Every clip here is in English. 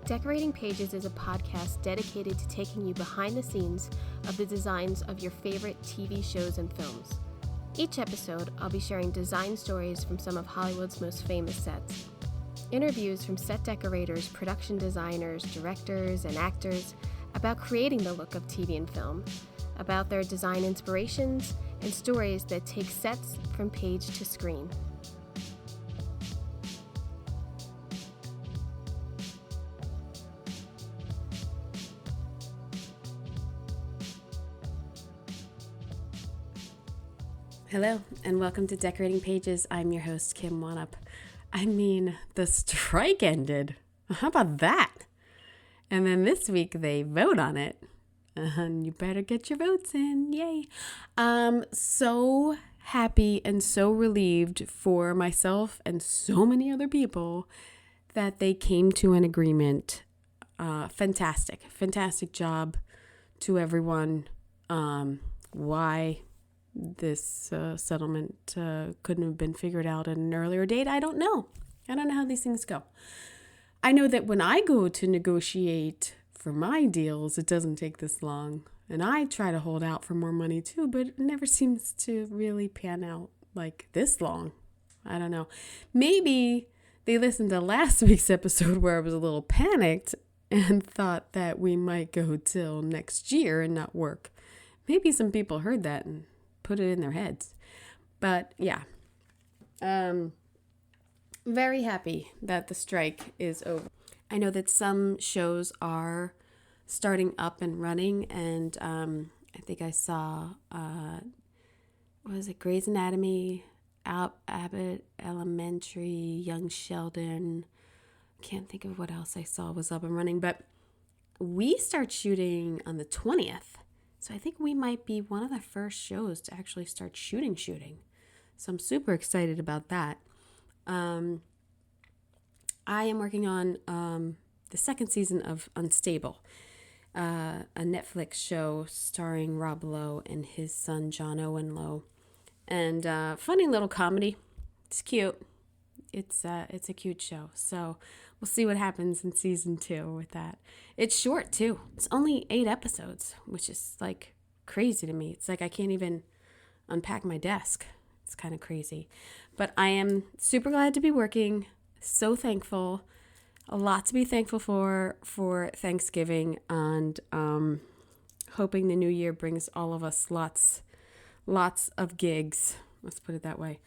Decorating Pages is a podcast dedicated to taking you behind the scenes of the designs of your favorite TV shows and films. Each episode, I'll be sharing design stories from some of Hollywood's most famous sets. Interviews from set decorators, production designers, directors, and actors about creating the look of TV and film, about their design inspirations, and stories that take sets from page to screen. Hello, and welcome to Decorating Pages. I'm your host, Kim Wanup. The strike ended. How about that? And then this week they vote on it. And you better get your votes in. Yay. So happy and so relieved for myself and so many other people that they came to an agreement. Fantastic job to everyone. Why this settlement couldn't have been figured out at an earlier date, I don't know. I don't know how these things go. I know that when I go to negotiate for my deals, it doesn't take this long. And I try to hold out for more money too, but it never seems to really pan out like this long. I don't know. Maybe they listened to last week's episode where I was a little panicked and thought that we might go till next year and not work. Maybe some people heard that and put it in their heads. But yeah, very happy that the strike is over. I know that some shows are starting up and running, and I think I saw, Grey's Anatomy, Abbott Elementary, Young Sheldon. Can't think of what else I saw was up and running, but we start shooting on the 20th. So I think we might be one of the first shows to actually start shooting. So I'm super excited about that. I am working on the second season of Unstable, a Netflix show starring Rob Lowe and his son John Owen Lowe. And funny little comedy. It's cute. It's a cute show. So we'll see what happens in season 2 with that. It's short too. It's only 8 episodes, which is like crazy to me. It's like I can't even unpack my desk. It's kind of crazy. But I am super glad to be working. So thankful. A lot to be thankful for Thanksgiving, and hoping the new year brings all of us lots of gigs. Let's put it that way.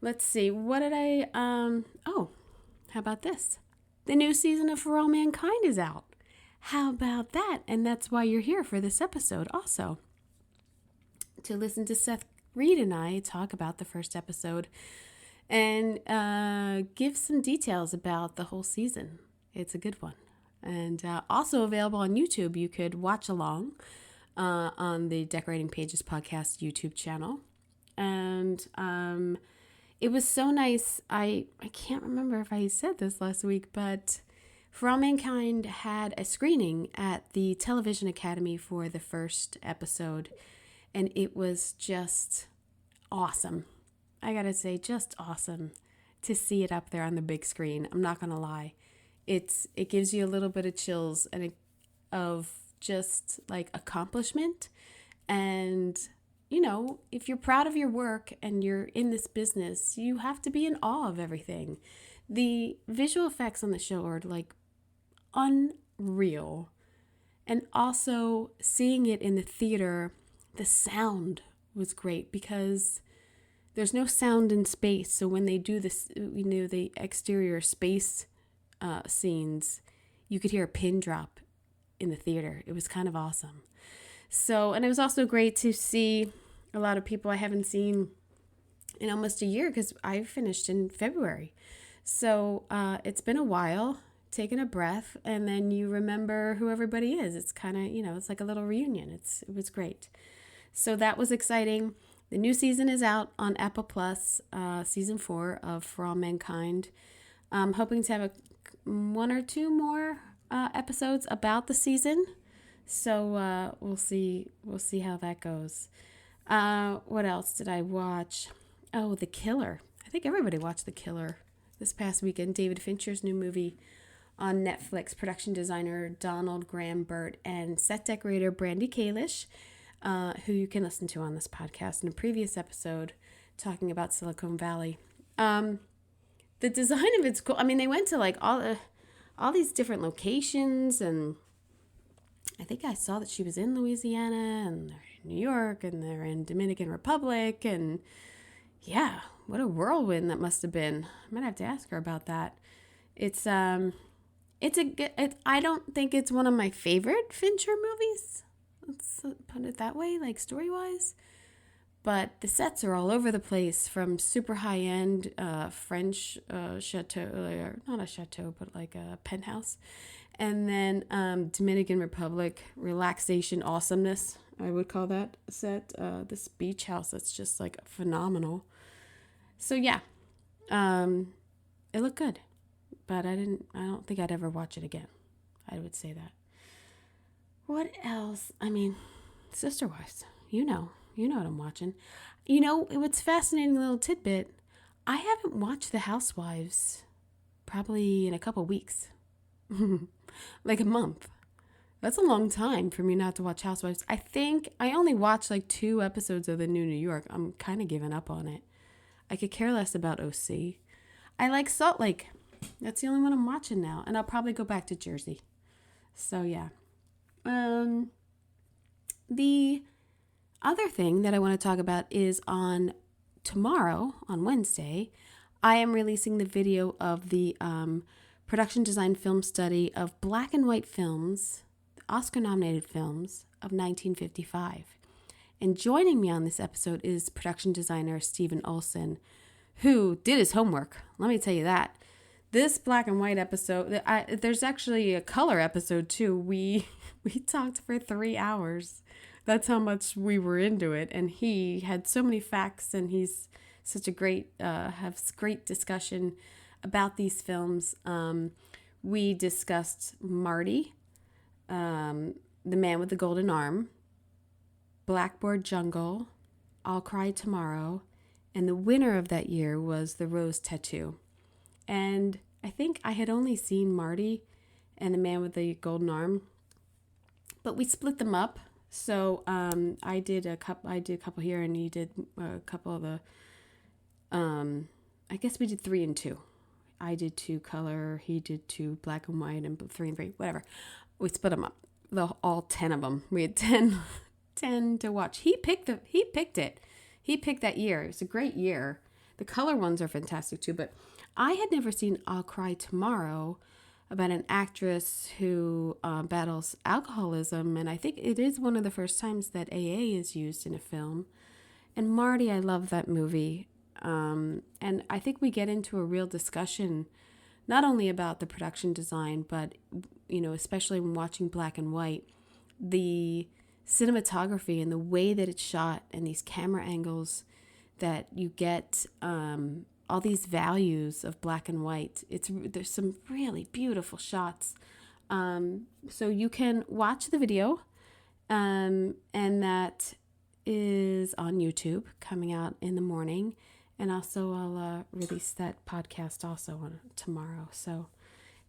Let's see. What did I how about this? The new season of For All Mankind is out. How about that? And that's why you're here for this episode also, to listen to Seth Reed and I talk about the first episode and give some details about the whole season. It's a good one. And also available on YouTube. You could watch along on the Decorating Pages podcast YouTube channel. And it was so nice. I can't remember if I said this last week, but For All Mankind had a screening at the Television Academy for the first episode, and it was just awesome. I gotta say, just awesome to see it up there on the big screen. I'm not gonna lie. It gives you a little bit of chills and of just like accomplishment. And you know, if you're proud of your work and you're in this business, you have to be in awe of everything. The visual effects on the show are like unreal. And also seeing it in the theater, the sound was great because there's no sound in space. So when they do this, the exterior space scenes, you could hear a pin drop in the theater. It was kind of awesome. So, and it was also great to see a lot of people I haven't seen in almost a year because I finished in February. So it's been a while, taking a breath, and then you remember who everybody is. It's kind of, it's like a little reunion. It was great. So that was exciting. The new season is out on Apple Plus, season 4 of For All Mankind. I'm hoping to have 1 or 2 more episodes about the season. So we'll see how that goes. What else did I watch? Oh, The Killer. I think everybody watched The Killer this past weekend. David Fincher's new movie on Netflix, production designer Donald Graham Burt and set decorator Brandy Kalish, who you can listen to on this podcast in a previous episode talking about Silicon Valley. The design of it's cool. I mean, they went to like all these different locations, and I think I saw that she was in Louisiana and they're in New York and they're in Dominican Republic, and yeah, what a whirlwind that must have been. I might have to ask her about that. I don't think it's one of my favorite Fincher movies. Let's put it that way, like story-wise. But the sets are all over the place, from super high-end French chateau, or not a chateau, but like a penthouse. And then Dominican Republic relaxation awesomeness, I would call that set. This beach house that's just like phenomenal. So yeah, it looked good, but I don't think I'd ever watch it again. I would say that. What else? I mean, Sister Wives, you know what I'm watching. You know, what's fascinating little tidbit, I haven't watched The Housewives probably in a couple weeks. Like a month. That's a long time for me not to watch Housewives. I think I only watched like 2 episodes of the new New York. I'm kind of giving up on it. I could care less about OC. I like Salt Lake. That's the only one I'm watching now. And I'll probably go back to Jersey. So yeah. The other thing that I want to talk about is on tomorrow, on Wednesday, I am releasing the video of the production design film study of black and white films, Oscar-nominated films of 1955. And joining me on this episode is production designer Stephen Olson, who did his homework. Let me tell you that. This black and white episode, there's actually a color episode too. We talked for 3 hours. That's how much we were into it. And he had so many facts, and he's such a great, has great discussion about these films. We discussed Marty, The Man with the Golden Arm, Blackboard Jungle, I'll Cry Tomorrow, and the winner of that year was The Rose Tattoo. And I think I had only seen Marty and The Man with the Golden Arm, but we split them up. So I did a couple here, and he did a couple of the. I guess we did 3 and 2. I did 2 color, he did 2 black and white, and 3 and 3, whatever. We split them up. All 10 of them. We had 10 to watch. He picked it. He picked that year. It was a great year. The color ones are fantastic too, but I had never seen I'll Cry Tomorrow, about an actress who battles alcoholism, and I think it is one of the first times that AA is used in a film. And Marty, I love that movie. And I think we get into a real discussion, not only about the production design, but, you know, especially when watching black and white, the cinematography and the way that it's shot and these camera angles that you get, all these values of black and white. There's some really beautiful shots. So you can watch the video, and that is on YouTube, coming out in the morning. And also I'll release that podcast also on tomorrow. So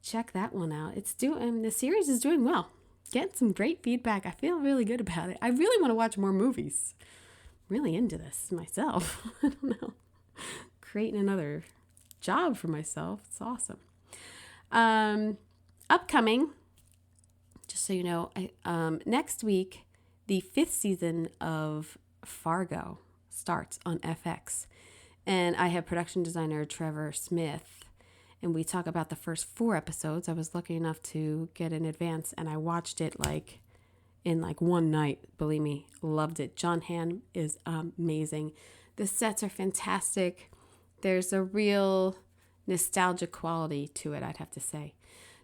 check that one out. The series is doing well. Getting some great feedback. I feel really good about it. I really want to watch more movies. I'm really into this myself. I don't know. Creating another job for myself. It's awesome. Upcoming, just so you know, next week, the 5th season of Fargo starts on FX. And I have production designer Trevor Smith, and we talk about the first 4 episodes. I was lucky enough to get in advance, and I watched it in one night. Believe me, loved it. John Hamm is amazing. The sets are fantastic. There's a real nostalgic quality to it, I'd have to say.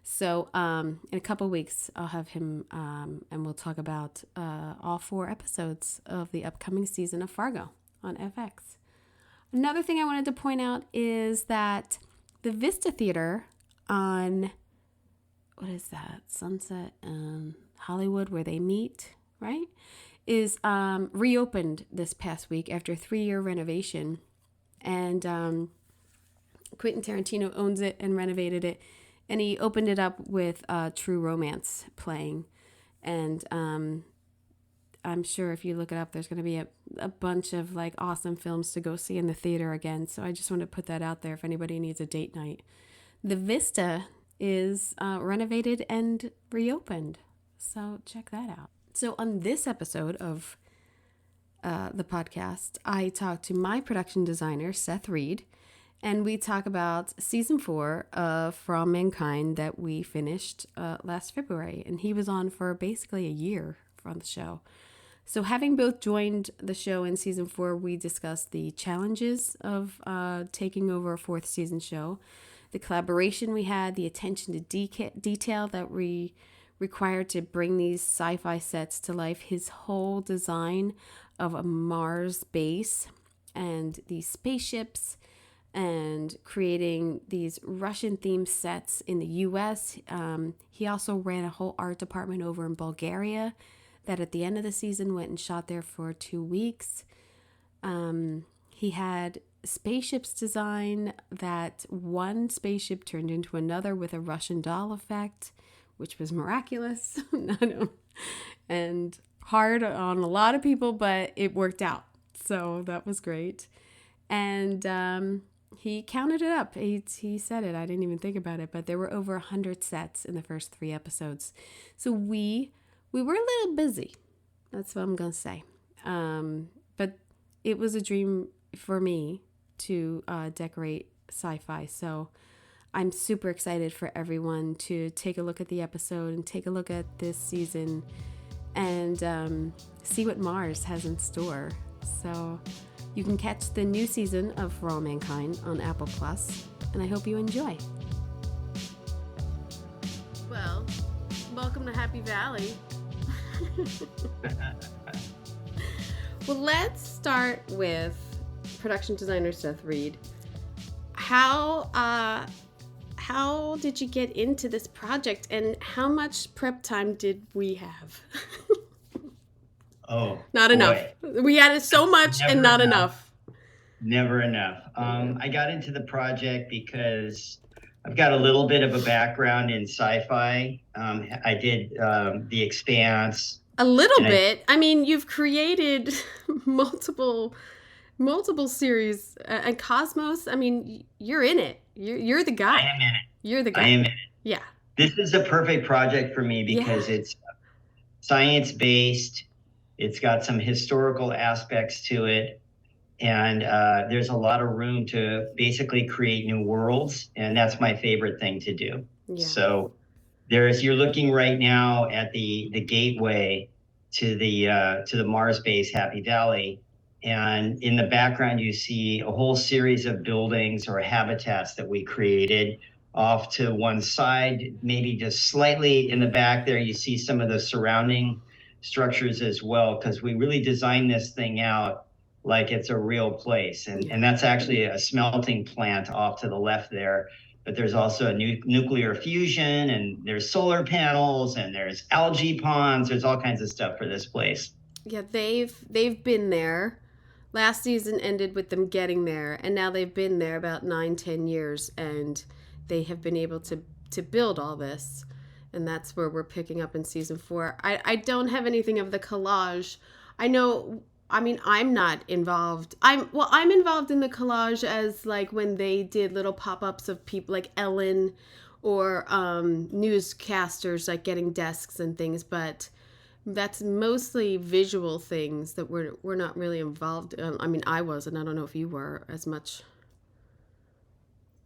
So in a couple weeks, I'll have him, and we'll talk about all 4 episodes of the upcoming season of Fargo on FX. Another thing I wanted to point out is that the Vista Theater on, what is that, Sunset and Hollywood, where they meet, right, is reopened this past week after a 3-year renovation. And Quentin Tarantino owns it and renovated it. And he opened it up with True Romance playing. And I'm sure if you look it up, there's going to be a bunch of like awesome films to go see in the theater again. So I just want to put that out there if anybody needs a date night. The Vista is renovated and reopened. So check that out. So on this episode of the podcast, I talked to my production designer, Seth Reed, and we talk about season 4 of For All Mankind that we finished last February. And he was on for basically a year on the show. So having both joined the show in season 4, we discussed the challenges of taking over a 4th season show, the collaboration we had, the attention to detail that we required to bring these sci-fi sets to life, his whole design of a Mars base and these spaceships, and creating these Russian-themed sets in the U.S. He also ran a whole art department over in Bulgaria that at the end of the season went and shot there for 2 weeks. He had spaceships design that one spaceship turned into another with a Russian doll effect, which was miraculous. And hard on a lot of people, but it worked out. So that was great. And he counted it up. He said it. I didn't even think about it, but there were over 100 sets in the first 3 episodes. So we were a little busy. That's what I'm going to say. But it was a dream for me to decorate sci-fi. So I'm super excited for everyone to take a look at the episode and take a look at this season and see what Mars has in store. So you can catch the new season of For All Mankind on Apple Plus, and I hope you enjoy. Well, welcome to Happy Valley. Well, let's start with production designer Seth Reed. How did you get into this project, and how much prep time did we have? Oh, not enough. We had so much and not enough. Never enough. I got into the project because I've got a little bit of a background in sci-fi. I did The Expanse. A little bit. I mean, you've created multiple series. And Cosmos, I mean, you're in it. You're the guy. I am in it. You're the guy. I am in it. Yeah. This is a perfect project for me because it's science-based. It's got some historical aspects to it. And there's a lot of room to basically create new worlds. And that's my favorite thing to do. Yeah. So you're looking right now at the gateway to the Mars base, Happy Valley. And in the background, you see a whole series of buildings or habitats that we created. Off to one side, maybe just slightly in the back there, you see some of the surrounding structures as well, because we really designed this thing out like it's a real place. And that's actually a smelting plant off to the left there. But there's also a nuclear fusion, and there's solar panels, and there's algae ponds. There's all kinds of stuff for this place. Yeah, they've been there. Last season ended with them getting there, and now they've been there about 9-10 years, and they have been able to build all this. And that's where we're picking up in season 4. I don't have anything of the collage. I'm not involved. I'm involved in the collage as like when they did little pop-ups of people like Ellen or newscasters like getting desks and things, but that's mostly visual things that we're not really involved in. I mean, I wasn't. I don't know if you were as much.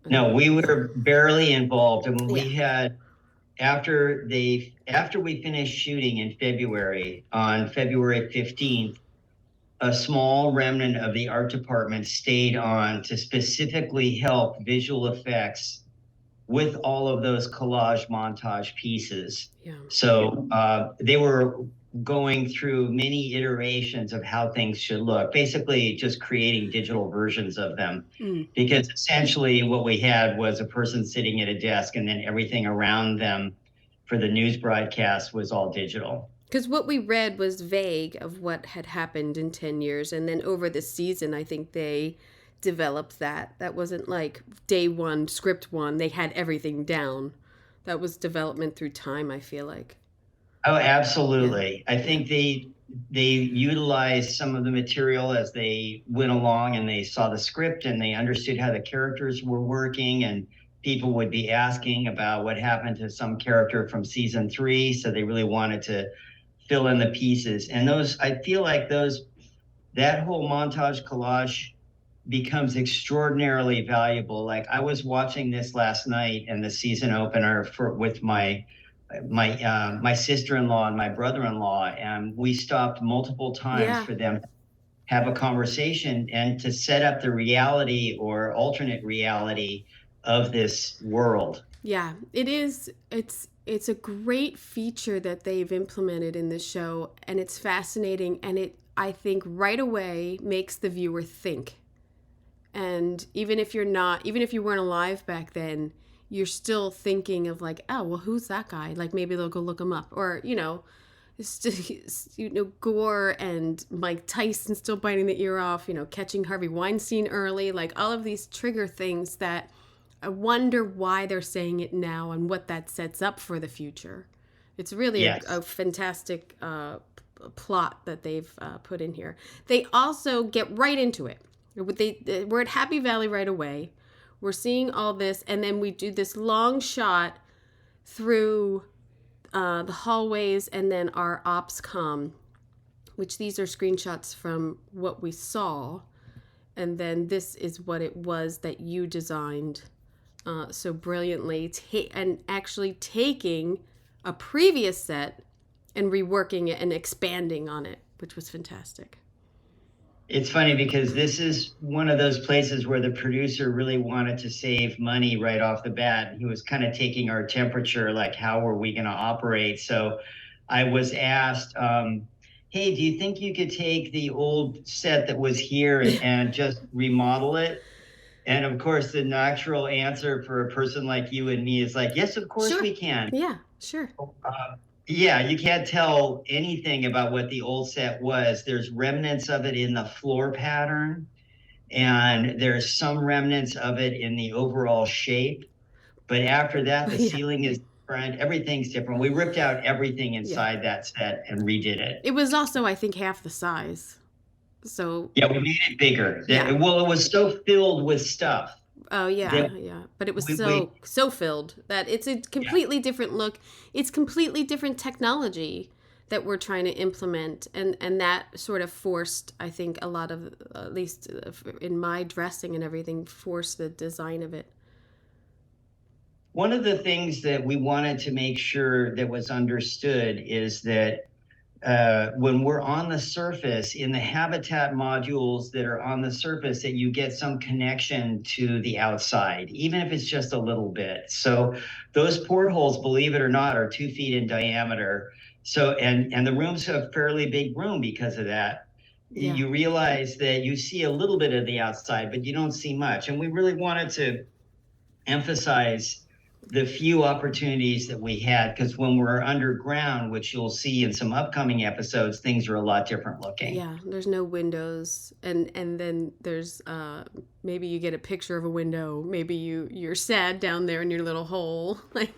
No, we were barely involved. And we had, after we finished shooting in February, on February 15th, a small remnant of the art department stayed on to specifically help visual effects with all of those collage montage pieces. Yeah. So they were going through many iterations of how things should look, basically just creating digital versions of them. Because essentially what we had was a person sitting at a desk, and then everything around them for the news broadcast was all digital. Because what we read was vague of what had happened in 10 years. And then over the season, I think they developed that. That wasn't like day one, script one. They had everything down. That was development through time, I feel like. Oh, Yeah. absolutely. I Yeah. think they utilized some of the material as they went along and they saw the script and they understood how the characters were working, and people would be asking about what happened to some character from season 3, so they really wanted to fill in the pieces. And those, I feel like those, that whole montage collage becomes extraordinarily valuable. Like I was watching this last night and the season opener for with my sister-in-law and my brother-in-law, and we stopped multiple times Yeah. for them to have a conversation and to set up the reality or alternate reality of this world. Yeah, it is. It's a great feature that they've implemented in this show, and it's fascinating. And it, I think, right away makes the viewer think. And even if you weren't alive back then, you're still thinking of like, oh, well, who's that guy? Like maybe they'll go look him up, or Gore and Mike Tyson still biting the ear off. Catching Harvey Weinstein early, like all of these trigger things that I wonder why they're saying it now and what that sets up for the future. It's really a Yes. fantastic plot that they've put in here. They also get right into it. We're at Happy Valley right away. We're seeing all this, and then we do this long shot through the hallways and then our ops comm, which these are screenshots from what we saw. And then this is what it was that you designed so brilliantly, and actually taking a previous set and reworking it and expanding on it, which was fantastic. It's funny because this is one of those places where the producer really wanted to save money right off the bat. He was kind of taking our temperature, like, how are we going to operate? So I was asked, hey, do you think you could take the old set that was here and just remodel it? And of course, the natural answer for a person like you and me is like, yes, of course Sure. we can. Yeah, sure. Yeah, you can't tell anything about what the old set was. There's remnants of it in the floor pattern, and there's some remnants of it in the overall shape. But after that, the Yeah. ceiling is different. Everything's different. We ripped out everything Yeah. inside that set and redid it. It was also, I think, half the size. So, Yeah, we made it bigger. yeah. Well, it was so filled with stuff Oh yeah, that yeah. But it was we so filled that it's a yeah. completely different look. It's completely different technology that we're trying to implement, and that sort of forced, I think, a lot of, at least in my dressing and everything, forced the design of it. One of the things that we wanted to make sure that was understood is that when we're on the surface in the habitat modules that are on the surface, that you get some connection to the outside, even if it's just a little bit. So those portholes, believe it or not, are 2 feet in diameter. So and the room's a fairly big room because of that. Yeah. You realize that you see a little bit of the outside, but you don't see much. And we really wanted to emphasize the few opportunities that we had, because when we're underground, which you'll see in some upcoming episodes, things are a lot different looking. Yeah, there's no windows, and then there's maybe you get a picture of a window, maybe you're sad down there in your little hole, like.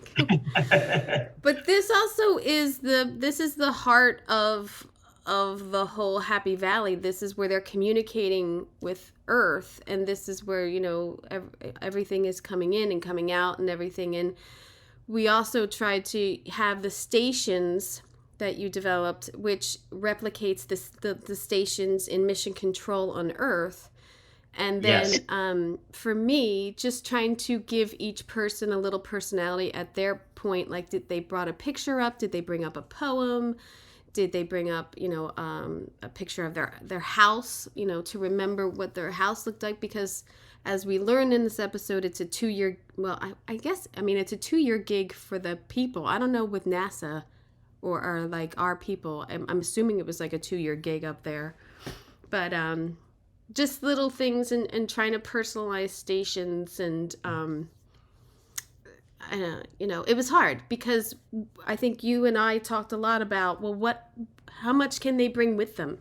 But this also is the heart of the whole Happy Valley. This is where they're communicating with Earth, and this is where everything is coming in and coming out and everything. And we also tried to have the stations that you developed, which replicates the stations in Mission Control on Earth. And then Yes. For me, just trying to give each person a little personality at their point. Like, did they brought a picture up? Did they bring up a poem? Did they bring up, a picture of their house, to remember what their house looked like? Because as we learned in this episode, it's a 2-year, well, I guess, I mean, it's a 2-year gig for the people. I don't know with NASA or like our people. I'm assuming it was like a 2-year gig up there. But just little things and trying to personalize stations and it was hard because I think you and I talked a lot about, well, how much can they bring with them?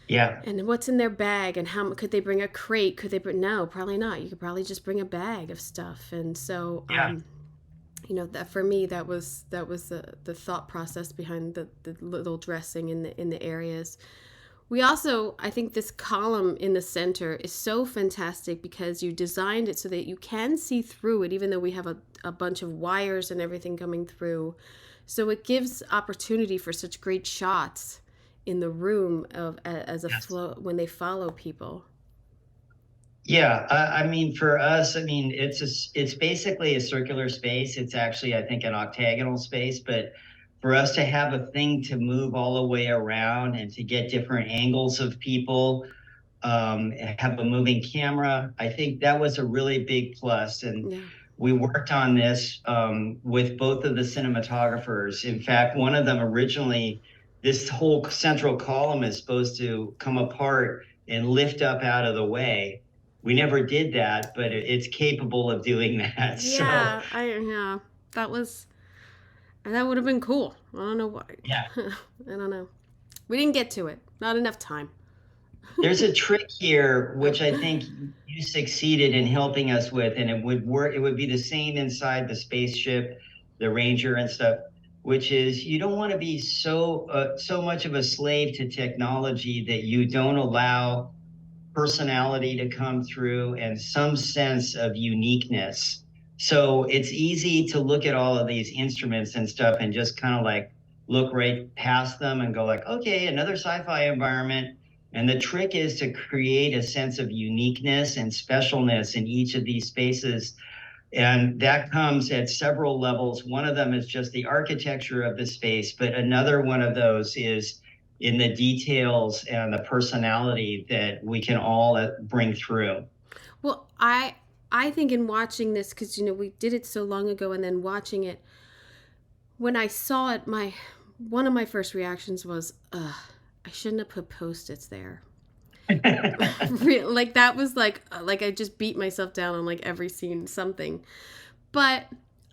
Yeah. And what's in their bag, and how could they bring a crate? No, probably not. You could probably just bring a bag of stuff. And so, Yeah. that for me, that was the thought process behind the little dressing in the areas. We also, I think this column in the center is so fantastic because you designed it so that you can see through it, even though we have a bunch of wires and everything coming through. So it gives opportunity for such great shots in the room of as a flow when they follow people. Yeah, I mean, for us, I mean, it's basically a circular space. It's actually, I think, an octagonal space, but for us to have a thing to move all the way around and to get different angles of people, have a moving camera, I think that was a really big plus. And Yeah. we worked on this with both of the cinematographers. In fact, one of them originally, this whole central column is supposed to come apart and lift up out of the way. We never did that, but it's capable of doing that. So, Yeah, that would have been cool. I don't know why. yeah. I don't know. We didn't get to it. Not enough time. There's a trick here, Oh. which I think you succeeded in helping us with, and it would work. It would be the same inside the spaceship, the Ranger and stuff, which is you don't want to be so much of a slave to technology that you don't allow personality to come through and some sense of uniqueness. So it's easy to look at all of these instruments and stuff and just kind of like look right past them and go like, okay, another sci-fi environment. And the trick is to create a sense of uniqueness and specialness in each of these spaces. And that comes at several levels. One of them is just the architecture of the space, but another one of those is in the details and the personality that we can all bring through. Well, I think in watching this, because we did it so long ago, and then watching it, when I saw it, my one of my first reactions was, ugh, I shouldn't have put post-its there. Like that was like I just beat myself down on like every scene something. But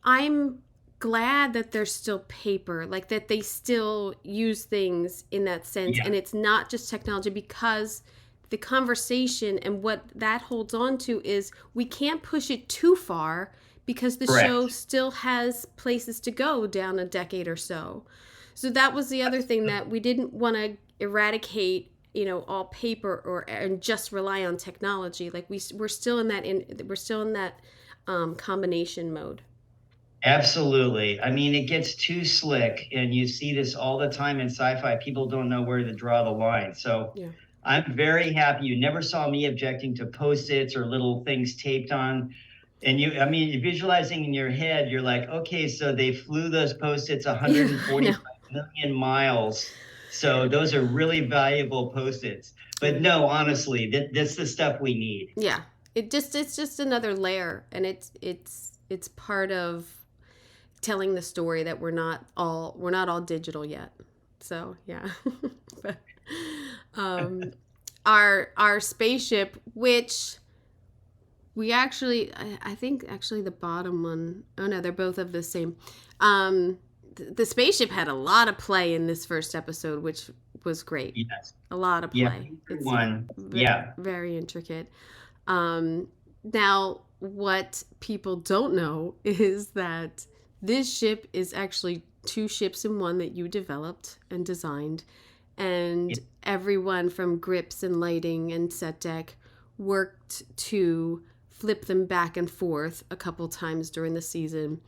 I'm glad that there's still paper, like that they still use things in that sense, Yeah. and it's not just technology, because the conversation and what that holds on to is we can't push it too far because the show Correct. still has places to go down a decade or so. So that was the other thing, that we didn't want to eradicate all paper or and just rely on technology. Like we're still in that combination mode. Absolutely. I mean, it gets too slick, and you see this all the time in sci-fi. People don't know where to draw the line. So Yeah. I'm very happy. You never saw me objecting to post-its or little things taped on. And I mean, you're visualizing in your head, you're like, okay, so they flew those post-its No. 145 million miles. So those are really valuable post-its. But no, honestly, that's the stuff we need. Yeah. It's just another layer, and it's part of telling the story that we're not all digital yet. So yeah. But, um, our spaceship, which we actually, I think actually the bottom one, oh no, they're both of the same. The spaceship had a lot of play in this first episode, which was great. Yes. A lot of Yeah. play. It's One. Yeah. very intricate. Now, what people don't know is that this ship is actually two ships in one that you developed and designed. And everyone from grips and lighting and set deck worked to flip them back and forth a couple times during the season.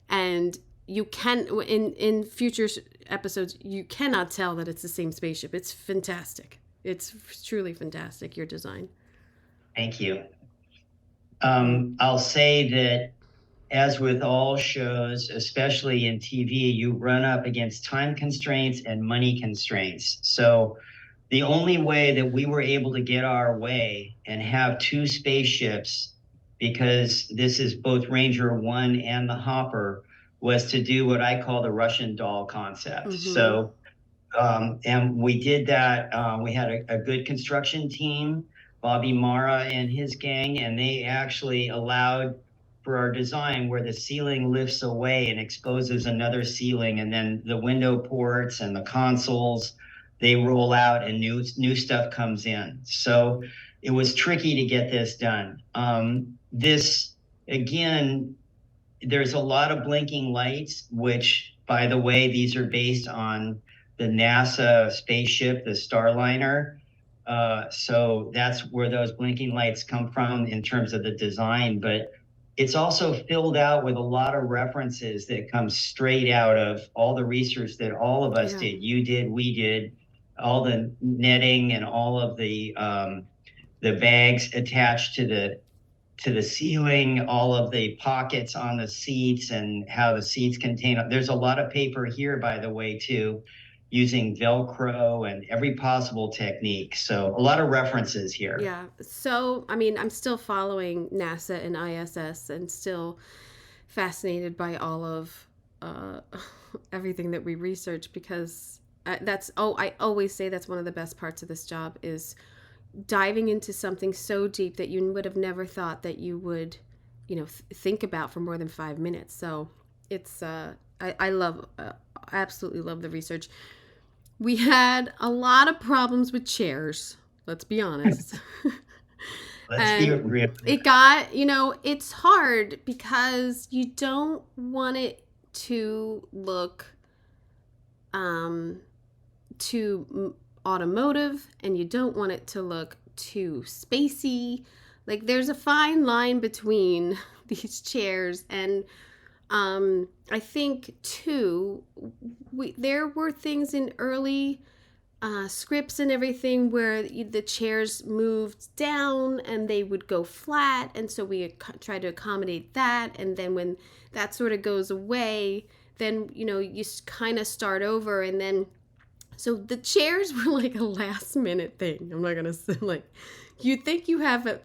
And you can, in future episodes, you cannot tell that it's the same spaceship. It's fantastic. It's truly fantastic, your design. Thank you. I'll say that, as with all shows, especially in TV, you run up against time constraints and money constraints. So the only way that we were able to get our way and have two spaceships, because this is both Ranger One and the Hopper, was to do what I call the Russian doll concept. Mm-hmm. So, and we did that. We had a good construction team, Bobby Mara and his gang, and they actually allowed for our design where the ceiling lifts away and exposes another ceiling, and then the window ports and the consoles, they roll out and new stuff comes in. So it was tricky to get this done. This again there's a lot of blinking lights, which, by the way, these are based on the NASA spaceship, the Starliner. So that's where those blinking lights come from in terms of the design. But it's also filled out with a lot of references that come straight out of all the research that all of us Yeah. did. You did, we did, all the netting and all of the bags attached to the ceiling, all of the pockets on the seats and how the seats contain. There's a lot of paper here, by the way, too, using Velcro and every possible technique. So a lot of references here. Yeah. So, I mean, I'm still following NASA and ISS and still fascinated by all of uh, everything that we research because I always say that's one of the best parts of this job is diving into something so deep that you would have never thought that you would, think about for more than 5 minutes. So it's, I love, absolutely love the research. We had a lot of problems with chairs, let's be honest. Let's be And real. it got, it's hard because you don't want it to look too automotive and you don't want it to look too spacey. Like there's a fine line between these chairs and I think too there were things in early scripts and everything where the chairs moved down and they would go flat, and so we tried to accommodate that. And then when that sort of goes away, then you kind of start over. And then so the chairs were like a last minute thing. I'm not gonna say like you think you have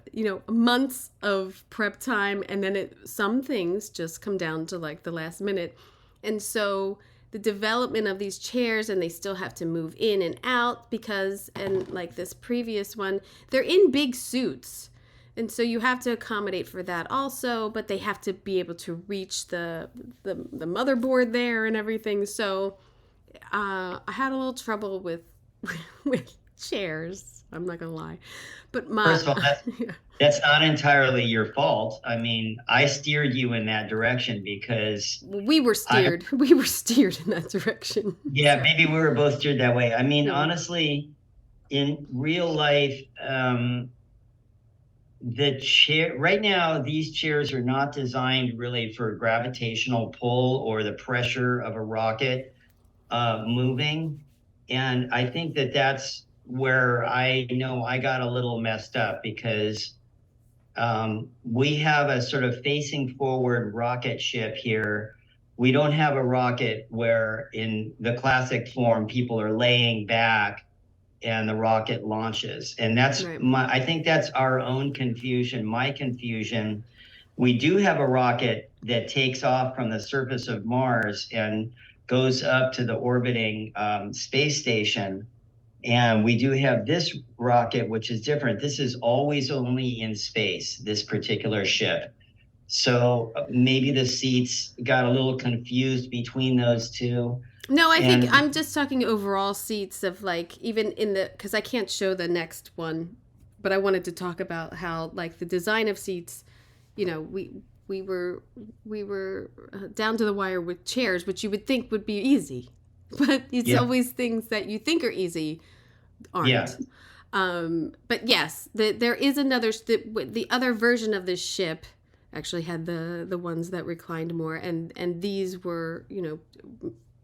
months of prep time, and then some things just come down to like the last minute. And so the development of these chairs, and they still have to move in and out because, and like this previous one, they're in big suits. And so you have to accommodate for that also, but they have to be able to reach the motherboard there and everything. So I had a little trouble with with chairs. I'm not gonna lie, but First of all, that's not entirely your fault. I mean, I steered you in that direction because we were steered. We were steered in that direction. Yeah, maybe we were both steered that way. I mean, Yeah. honestly, in real life, the chair right now, these chairs are not designed really for gravitational pull or the pressure of a rocket moving. And I think that that's where I know I got a little messed up because we have a sort of facing forward rocket ship here. We don't have a rocket where in the classic form, people are laying back and the rocket launches. And that's Right. I think that's our own confusion, my confusion. We do have a rocket that takes off from the surface of Mars and goes up to the orbiting space station. And we do have this rocket, which is different. This is always only in space, this particular ship. So maybe the seats got a little confused between those two. No, I think I'm just talking overall seats of like even in the, because I can't show the next one, but I wanted to talk about how like the design of seats, we were down to the wire with chairs, which you would think would be easy, but it's always things that you think are easy aren't. Yeah. But yes, there is another the other version of this ship actually had the ones that reclined more, and these were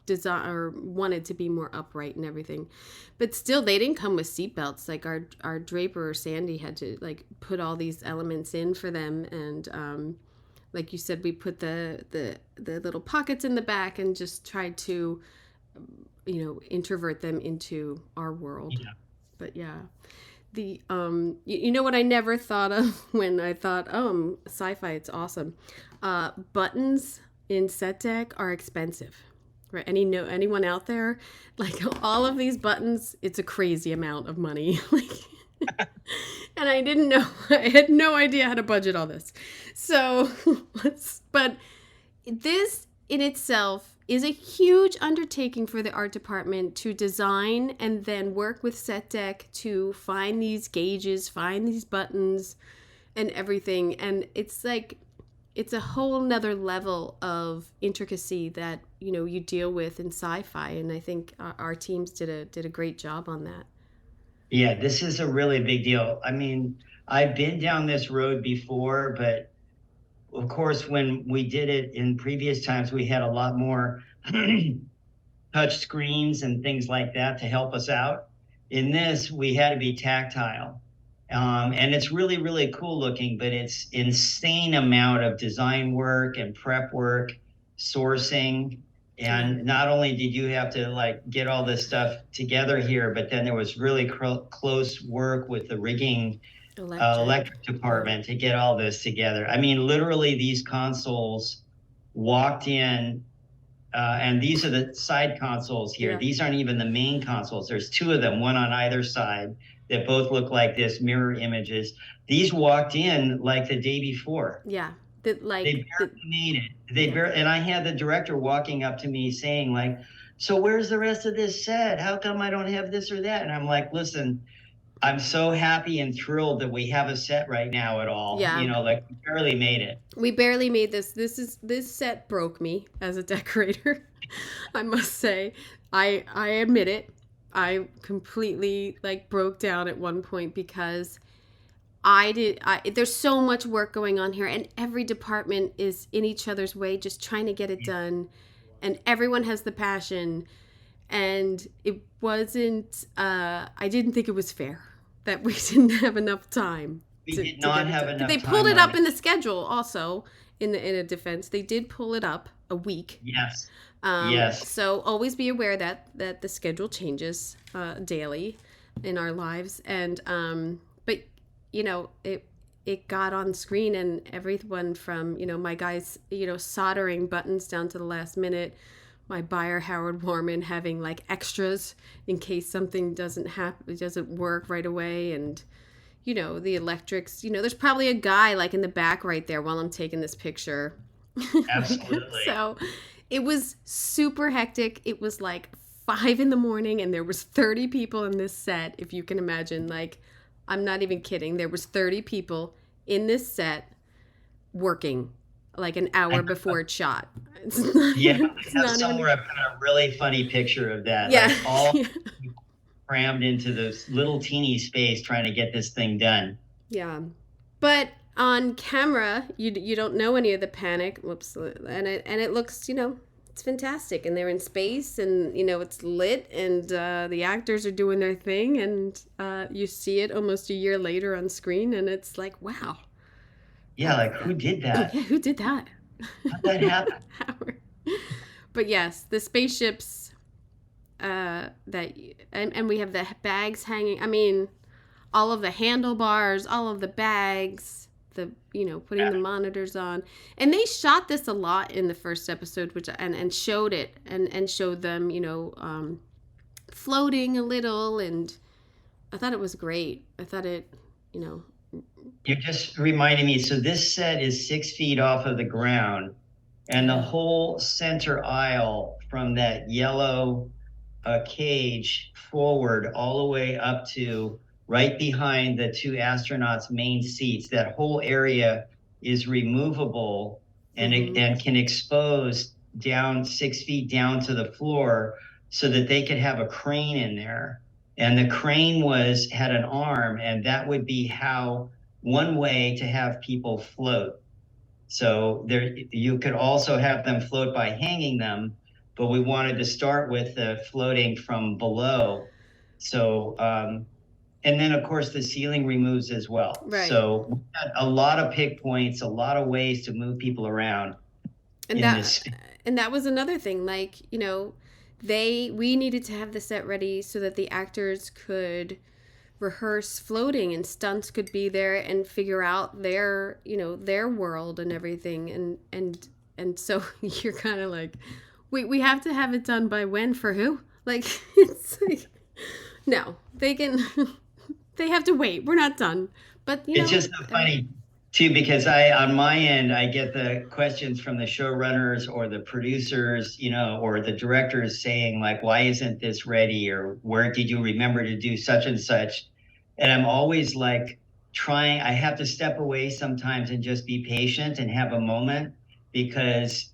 design or wanted to be more upright and everything, but still they didn't come with seatbelts. Like our draper Sandy had to like put all these elements in for them, and like you said, we put the little pockets in the back and just tried to introvert them into our world. Yeah. But yeah, the what I never thought of when I thought sci-fi, it's awesome. Buttons in set deck are expensive, right? Anyone out there, like all of these buttons, it's a crazy amount of money. And I didn't know, I had no idea how to budget all this. So but this in itself is a huge undertaking for the art department to design and then work with set deck to find these gauges, find these buttons and everything. And it's like, it's a whole nother level of intricacy that you deal with in sci-fi, and I think our teams did a great job on that. Yeah, this is a really big deal. I mean, I've been down this road before, but of course, when we did it in previous times, we had a lot more touch screens and things like that to help us out. In this, we had to be tactile. And it's really, really cool looking, but it's insane amount of design work and prep work, sourcing. Yeah. And not only did you have to like get all this stuff together here, but then there was really close work with the rigging electric department to get all this together. I mean, literally these consoles walked in and these are the side consoles here. Yeah. These aren't even the main consoles. There's two of them, one on either side, that both look like this, mirror images. These walked in like the day before. Yeah. They barely made it. And I had the director walking up to me saying like, so where's the rest of this set? How come I don't have this or that? And I'm like, listen, I'm so happy and thrilled that we have a set right now at all. Yeah. Like we barely made it. We barely made this. This set broke me as a decorator. I must say. I admit it. I completely like broke down at one point because there's so much work going on here, and every department is in each other's way just trying to get it done, and everyone has the passion, and it wasn't I didn't think it was fair that we didn't have enough time. We did not have enough time. They pulled it up in the schedule also in a defense. They did pull it up a week. Yes. Yes. So always be aware that the schedule changes daily in our lives, and but it got on screen, and everyone from my guys soldering buttons down to the last minute, my buyer Howard Warman having like extras in case something doesn't work right away, and the electrics. There's probably a guy like in the back right there while I'm taking this picture. Absolutely. So it was super hectic. It was like 5 a.m. and there was 30 people in this set. If you can imagine, like, I'm not even kidding. There was 30 people in this set working like an hour before it shot. It's not somewhere I've got a really funny picture of that. Yeah. Like all crammed into this little teeny space trying to get this thing done. Yeah. But on camera, you don't know any of the panic. Whoops. And it looks, it's fantastic. And they're in space, and, it's lit, and the actors are doing their thing, and you see it almost a year later on screen, and it's like, wow. Yeah, like who did that? Oh, yeah, who did that? How'd that happen? Howard. But yes, the spaceships and we have the bags hanging. I mean, all of the handlebars, all of the bags, putting the monitors on. And they shot this a lot in the first episode, and showed it and showed them, floating a little, and I thought it was great. I thought it, You're just reminding me. So this set is 6 feet off of the ground, and the whole center aisle from that yellow cage forward all the way up to right behind the two astronauts' main seats, that whole area is removable and and can expose down 6 feet down to the floor so that they could have a crane in there. And the crane had an arm, and that would be one way to have people float. So you could also have them float by hanging them, but we wanted to start with the floating from below. So, and then of course the ceiling removes as well. Right. So we had a lot of pick points, a lot of ways to move people around. And that was another thing, like, we needed to have the set ready so that the actors could rehearse floating, and stunts could be there and figure out their world and everything, and so you're kind of like, we have to have it done by when, for who? Like, it's like, no, they have to wait, we're not done. But it's just so funny too, because on my end I get the questions from the showrunners or the producers, or the directors saying like, why isn't this ready, or where did you remember to do such and such? And I'm always like, I have to step away sometimes and just be patient and have a moment, because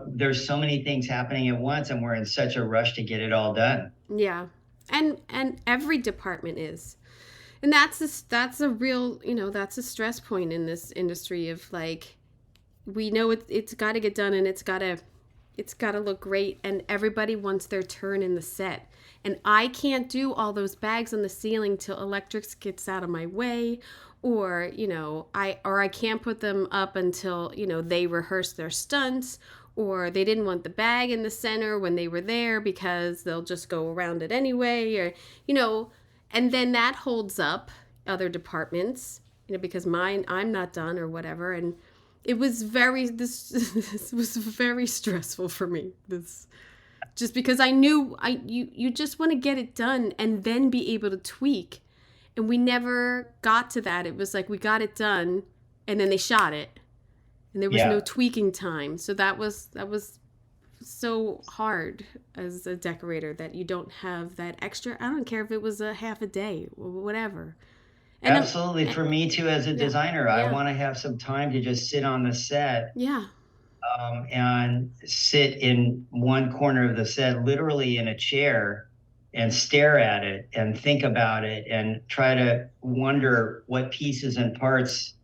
there's so many things happening at once and we're in such a rush to get it all done. Yeah. And every department is. And that's a real, that's a stress point in this industry of like, we know it's got to get done, and it's got to look great, and everybody wants their turn in the set. And I can't do all those bags on the ceiling till electrics gets out of my way, or I can't put them up until they rehearse their stunts, or they didn't want the bag in the center when they were there because they'll just go around it anyway, or and then that holds up other departments, because I'm not done or whatever. And it was this was very stressful for me, this, just because I knew you just want to get it done and then be able to tweak. And we never got to that. It was like we got it done and then they shot it, and there was no tweaking time. So that was so hard as a decorator, that you don't have that extra. I don't care if it was a half a day or whatever. And Absolutely. For me too, as a designer, yeah. I want to have some time to just sit on the set. Yeah. And sit in one corner of the set, literally in a chair, and stare at it and think about it and try to wonder what pieces and parts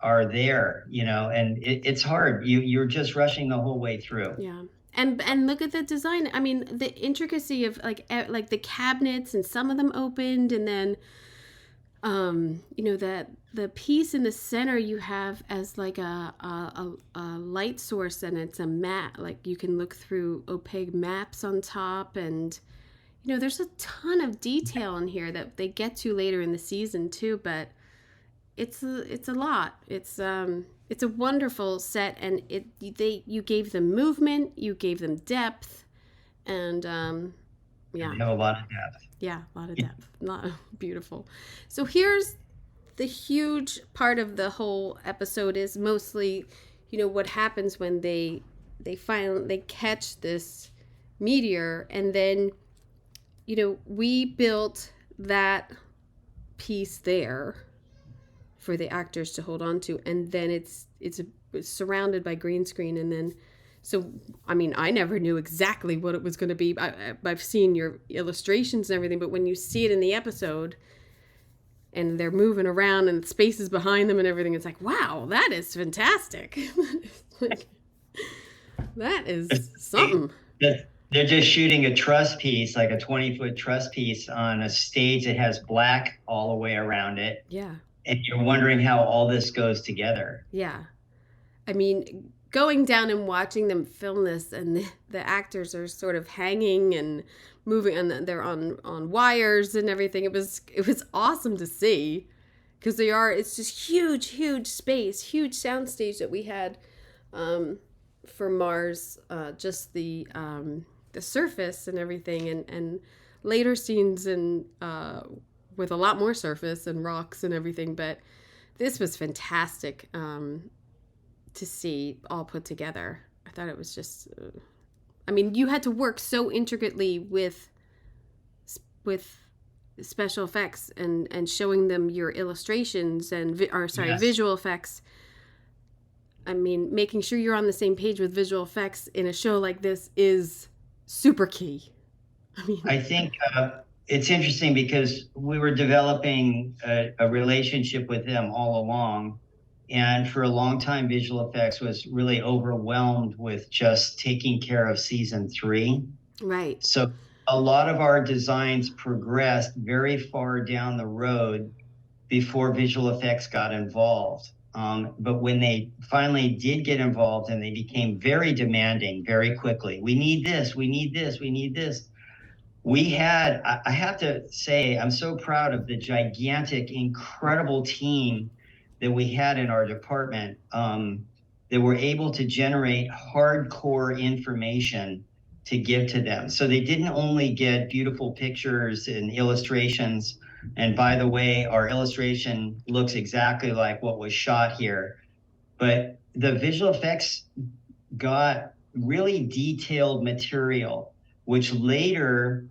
are there, and it's hard. You're just rushing the whole way through. Yeah. And look at the design. I mean, the intricacy of like the cabinets, and some of them opened, and then that the piece in the center you have as like a light source, and it's a map, like you can look through opaque maps on top, and there's a ton of detail in here that they get to later in the season too, but it's a lot. It's a wonderful set, and you gave them movement, you gave them depth, and yeah. They have a lot of depth. Yeah, a lot of depth. Beautiful. So here's the huge part of the whole episode, is mostly, what happens when they catch this meteor, and then, we built that piece there for the actors to hold on to, and then it's surrounded by green screen, and then. So, I mean, I never knew exactly what it was going to be. I've seen your illustrations and everything, but when you see it in the episode and they're moving around and spaces behind them and everything, it's like, wow, that is fantastic. That is something. They're just shooting a truss piece, like a 20-foot truss piece, on a stage that has black all the way around it. Yeah. And you're wondering how all this goes together. Yeah. I mean, going down and watching them film this, and the actors are sort of hanging and moving, and they're on wires and everything. It was awesome to see, because it's just huge space, huge soundstage that we had for Mars, just the surface and everything, and later scenes and with a lot more surface and rocks and everything. But this was fantastic. To see all put together. I thought it was just, I mean, you had to work so intricately with special effects and showing them your illustrations and visual effects. I mean, making sure you're on the same page with visual effects in a show like this is super key. I think it's interesting, because we were developing a relationship with them all along. And for a long time, visual effects was really overwhelmed with just taking care of season 3. Right. So a lot of our designs progressed very far down the road before visual effects got involved. But when they finally did get involved, and they became very demanding very quickly, we need this, we need this, we need this. I have to say, I'm so proud of the gigantic, incredible team that we had in our department, that were able to generate hardcore information to give to them. So they didn't only get beautiful pictures and illustrations. And by the way, our illustration looks exactly like what was shot here. But the visual effects got really detailed material, which later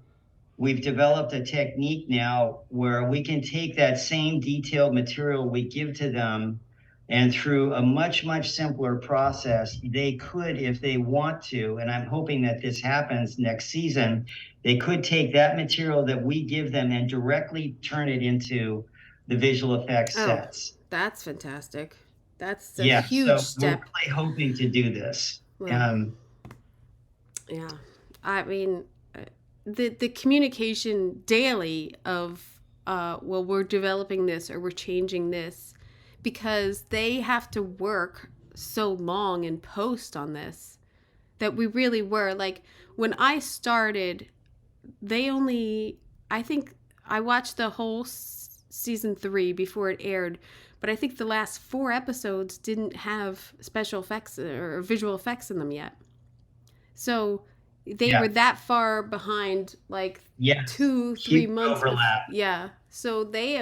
we've developed a technique now where we can take that same detailed material we give to them, and through a much, much simpler process, they could, if they want to, and I'm hoping that this happens next season, they could take that material that we give them and directly turn it into the visual effects Oh, sets. that's fantastic. That's a Yeah, huge so we're step. really hoping to do this. Well, yeah. I mean, the communication daily of well, we're developing this or we're changing this, because they have to work so long in post on this, that we really were like, when I started, they only, I think I watched the whole season 3 before it aired, but I think the last 4 episodes didn't have special effects or visual effects in them yet. So they were yeah, that far behind, like yes, 2-3 huge months overlap. yeah, so they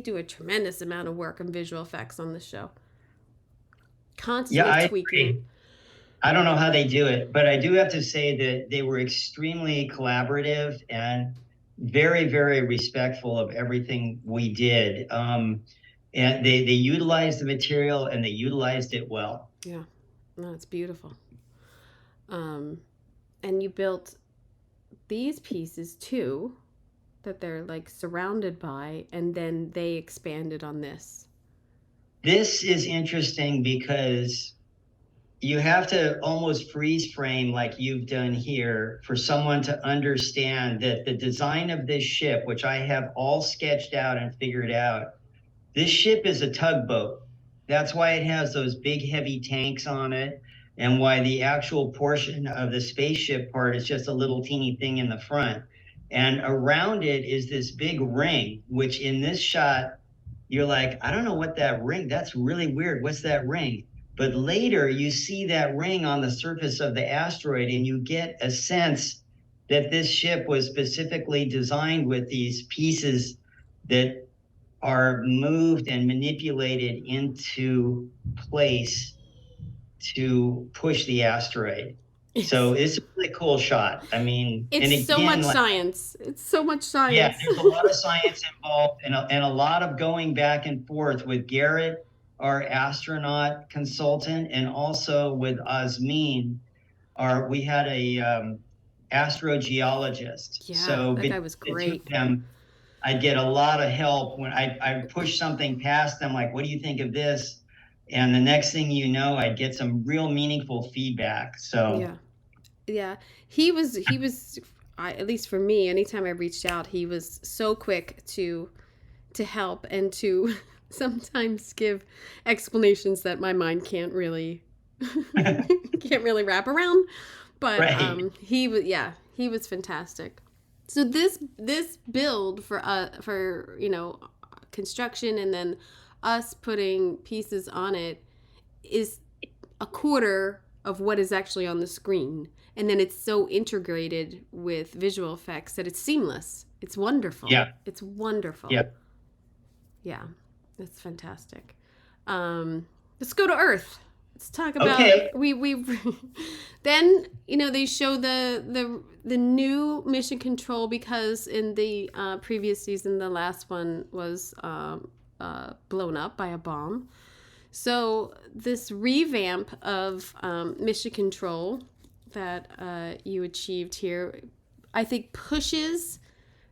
do a tremendous amount of work on visual effects on the show, Yeah, constantly I tweaking. agree. I don't know how they do it, but I do have to say that they were extremely collaborative and very, very respectful of everything we did. And they utilized the material and they utilized it well. Yeah, no, it's beautiful. um and you built these pieces too, that they're like surrounded by, and then they expanded on this. This is interesting because you have to almost freeze frame like you've done here for someone to understand that the design of this ship, which I have all sketched out and figured out, this ship is a tugboat. That's why it has those big, heavy tanks on it, and why the actual portion of the spaceship part is just a little teeny thing in the front. And around it is this big ring, which in this shot, you're like, I don't know what that ring, that's really weird. What's that ring? But later you see that ring on the surface of the asteroid, and you get a sense that this ship was specifically designed with these pieces that are moved and manipulated into place to push the asteroid. it's So it's a really cool shot. I mean, it's and so again, much like, science. It's so much yeah, science. there's a lot of science involved, and a lot of going back and forth with Garrett, our astronaut consultant, and also with Osmin, we had a astrogeologist. Yeah, So that guy between was the two of great. them, I get a lot of help when I push something past them, like, what do you think of this? And the next thing you know, I get some real meaningful feedback. So Yeah, yeah. He was at least for me, anytime I reached out, he was so quick to help and to sometimes give explanations that my mind can't really can't really wrap around. But right. he was, yeah, he was fantastic. So this build for construction, and then us putting pieces on it, is a quarter of what is actually on the screen, and then it's so integrated with visual effects that it's seamless. It's wonderful. Yeah. It's wonderful. Yeah. Yeah, it's fantastic. Let's go to Earth. Let's talk about Okay. we then they show the new mission control, because in the previous season the last one was blown up by a bomb. So this revamp of mission control that you achieved here, I think, pushes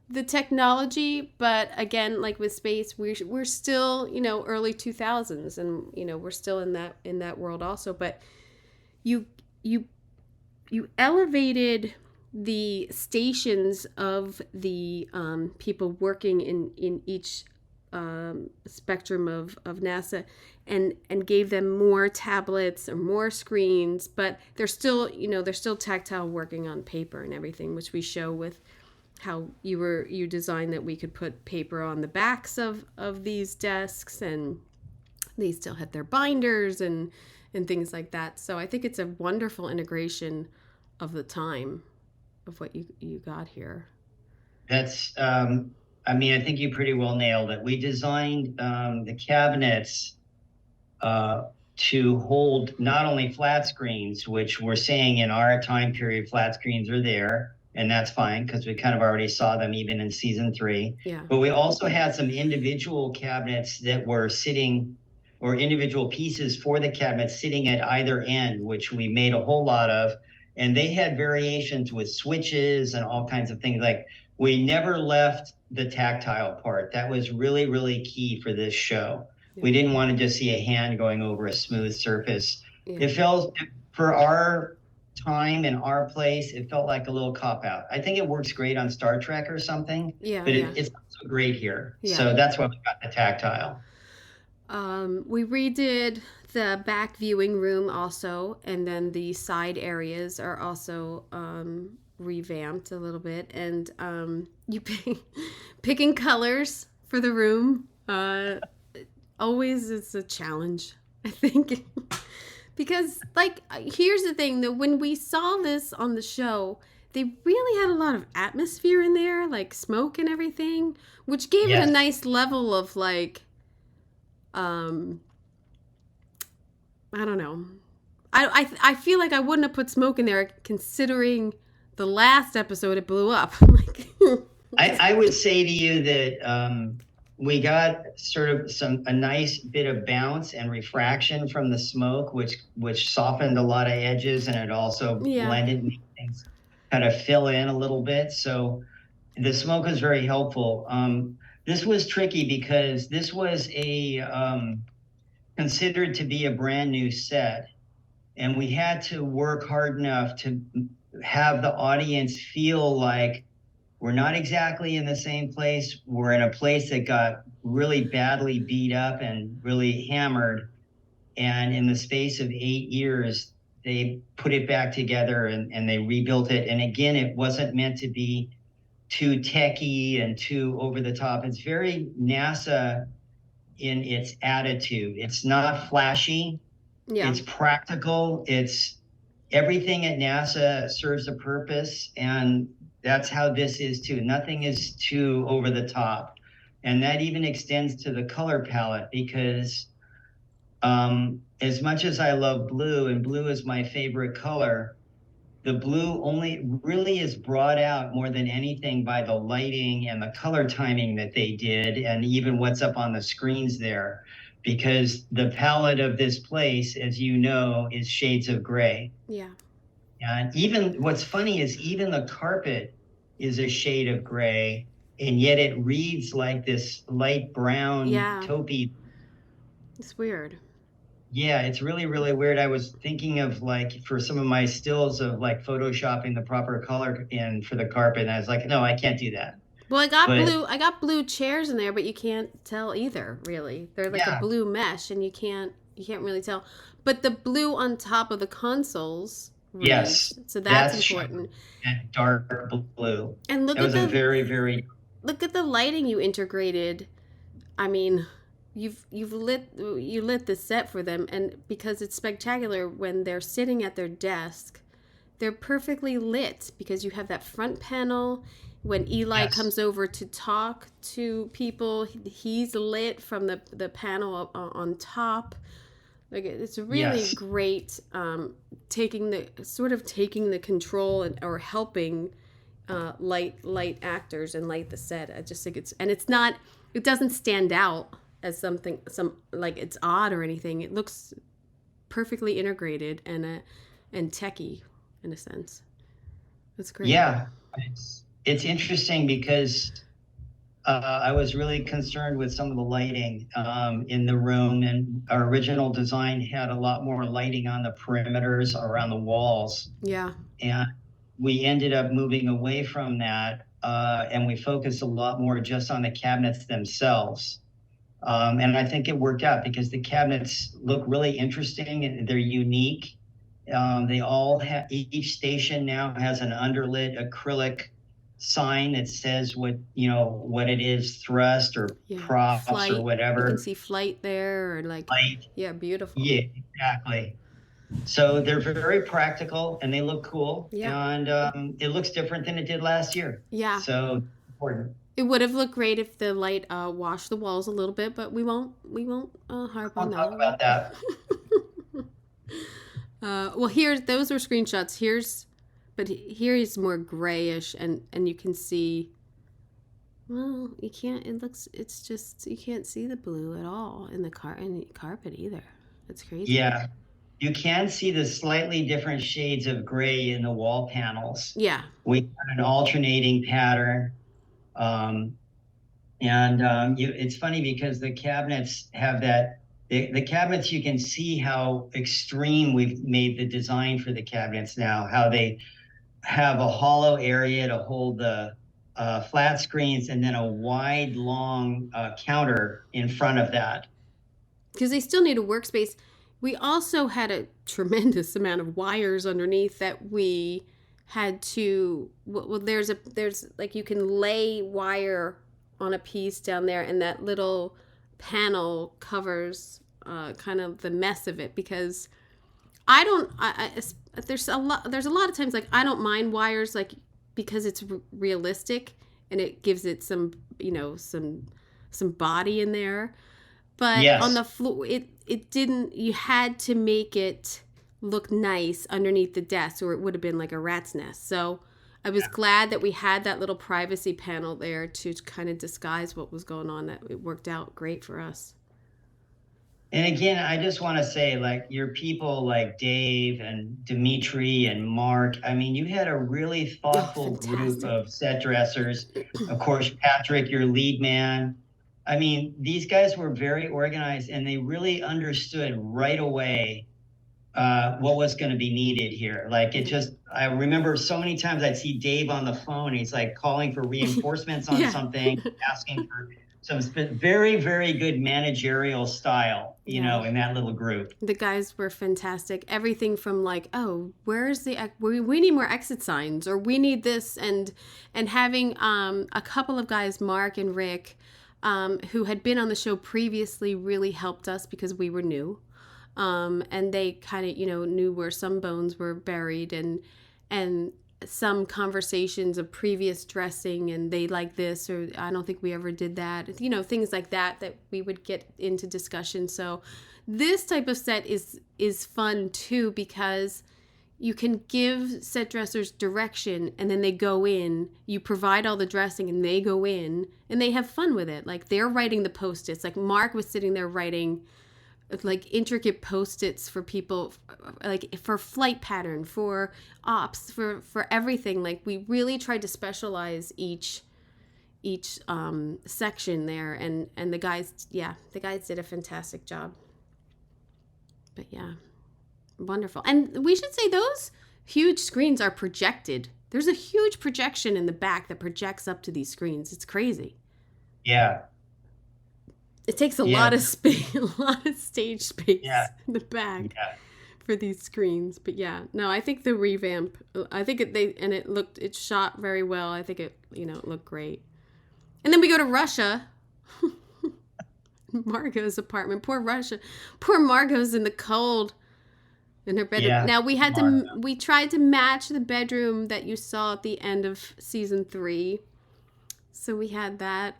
the technology, but again, like with space, we're still early 2000s, and we're still in that world also. But you you you elevated the stations of the people working in each spectrum of NASA, and gave them more tablets or more screens, but they're still tactile, working on paper and everything, which we show with how you designed that we could put paper on the backs of these desks, and they still had their binders and things like that. So I think it's a wonderful integration of the time of what you got here. That's, I mean, I think you pretty well nailed it. We designed the cabinets to hold not only flat screens, which we're saying in our time period, flat screens are there, and that's fine because we kind of already saw them even in season 3. Yeah. But we also had some individual cabinets that were sitting, or individual pieces for the cabinets sitting at either end, which we made a whole lot of. And they had variations with switches and all kinds of things. Like, we never left the tactile part. That was really, really key for this show. Yeah. We didn't want to just see a hand going over a smooth surface. Yeah. It felt, for our time and our place, it felt like a little cop-out. I think it works great on Star Trek or something, but it's not so great here. Yeah. So that's why we got the tactile. We redid the back viewing room also, and then the side areas are also revamped a little bit. And you picking colors for the room always is a challenge, I think. Because, like, here's the thing, that when we saw this on the show, they really had a lot of atmosphere in there, like smoke and everything, which gave it a nice level of, like, I don't know. I feel like I wouldn't have put smoke in there considering the last episode it blew up. I would say to you that we got sort of a nice bit of bounce and refraction from the smoke, which softened a lot of edges, and it also blended, made things kind of fill in a little bit. So the smoke is very helpful. This was tricky because this was considered to be a brand new set, and we had to work hard enough to have the audience feel like we're not exactly in the same place. We're in a place that got really badly beat up and really hammered. And in the space of 8 years, they put it back together and they rebuilt it. And again, it wasn't meant to be too techy and too over the top. It's very NASA in its attitude. It's not flashy. Yeah. It's practical. It's everything at NASA serves a purpose, and that's how this is too. Nothing is too over the top. And that even extends to the color palette, because as much as I love blue, and blue is my favorite color, the blue only really is brought out more than anything by the lighting and the color timing that they did, and even what's up on the screens there. Because the palette of this place, as you know, is shades of gray. Yeah. And even what's funny is even the carpet is a shade of gray, and yet it reads like this light brown taupey. It's weird. Yeah, it's really, really weird. I was thinking of, like, for some of my stills of like photoshopping the proper color in for the carpet, and I was like, no, I can't do that. Well, I got blue chairs in there, but you can't tell either, really. They're like a blue mesh, and you can't really tell. But the blue on top of the consoles, yes, so that's important. And dark blue. And look at the very, very. Look at the lighting you integrated. I mean, you lit the set for them, and because it's spectacular when they're sitting at their desk, they're perfectly lit because you have that front panel. When Eli comes over to talk to people, he's lit from the panel on top. Like, it's really great, taking the control or helping light actors and light the set. I just think it doesn't stand out as something like it's odd or anything. It looks perfectly integrated and techy in a sense. That's great. Yeah. It's interesting because I was really concerned with some of the lighting in the room, and our original design had a lot more lighting on the perimeters around the walls. Yeah. And we ended up moving away from that, and we focused a lot more just on the cabinets themselves. And I think it worked out because the cabinets look really interesting and they're unique. They all have, each station now has an underlit acrylic sign that says what it is, thrust or props, flight, or whatever. You can see flight there, or like flight. Yeah, beautiful. Yeah, exactly. So they're very practical and they look cool. Yeah. And it looks different than it did last year. Yeah. So important. It would have looked great if the light washed the walls a little bit, but we won't harp on that. Talk about that. Well, those were screenshots. Here's but here he's more grayish, and you can see. Well, you can't. It looks. It's just you can't see the blue at all in the carpet either. It's crazy. Yeah. You can see the slightly different shades of gray in the wall panels. Yeah. We have an alternating pattern. Um, and it's funny because the cabinets have that. The cabinets, you can see how extreme we've made the design for the cabinets now, how they have a hollow area to hold the flat screens and then a wide, long counter in front of that. Because they still need a workspace. We also had a tremendous amount of wires underneath that we had to. Well, there's like you can lay wire on a piece down there, and that little panel covers kind of the mess of it because I don't. There's a lot. There's a lot of times like I don't mind wires like because it's realistic and it gives it some some body in there. But on Yes. the floor, it didn't. You had to make it look nice underneath the desk, or it would have been like a rat's nest. So I was glad that we had that little privacy panel there to kind of disguise what was going on. That it worked out great for us. And again, I just want to say, like, your people like Dave and Dimitri and Mark, I mean, you had a really Oh, thoughtful group fantastic! of set dressers. Of course, Patrick, your lead man. I mean, these guys were very organized and they really understood right away what was going to be needed here. Like it just, I remember so many times I'd see Dave on the phone. He's like calling for reinforcements on Yeah. something, asking for some very, very good managerial style, Yeah. in that little group. The guys were fantastic. Everything from like, oh, where's we need more exit signs, or we need this, and having a couple of guys, Mark and Rick, who had been on the show previously, really helped us because we were new, and they kind of knew where some bones were buried and some conversations of previous dressing, and they like this, or I don't think we ever did that, things like that we would get into discussion. So this type of set is fun too because you can give set dressers direction and then they go in, you provide all the dressing and they go in and they have fun with it. Like they're writing the post-its. Like Mark was sitting there writing like intricate post-its for people, like for flight pattern, for ops, for everything. Like we really tried to specialize each section there, and the guys did a fantastic job. But yeah, wonderful. And we should say those huge screens are projected. There's a huge projection in the back that projects up to these screens. It's crazy. Yeah. It takes a lot of space, a lot of stage space in the back for these screens. But yeah, no, I think the revamp. I think it shot very well. I think it looked great. And then we go to Russia. Margot's apartment. Poor Margot's in the cold in her bedroom. Yeah. Now we tried to match the bedroom that you saw at the end of season 3. So we had that.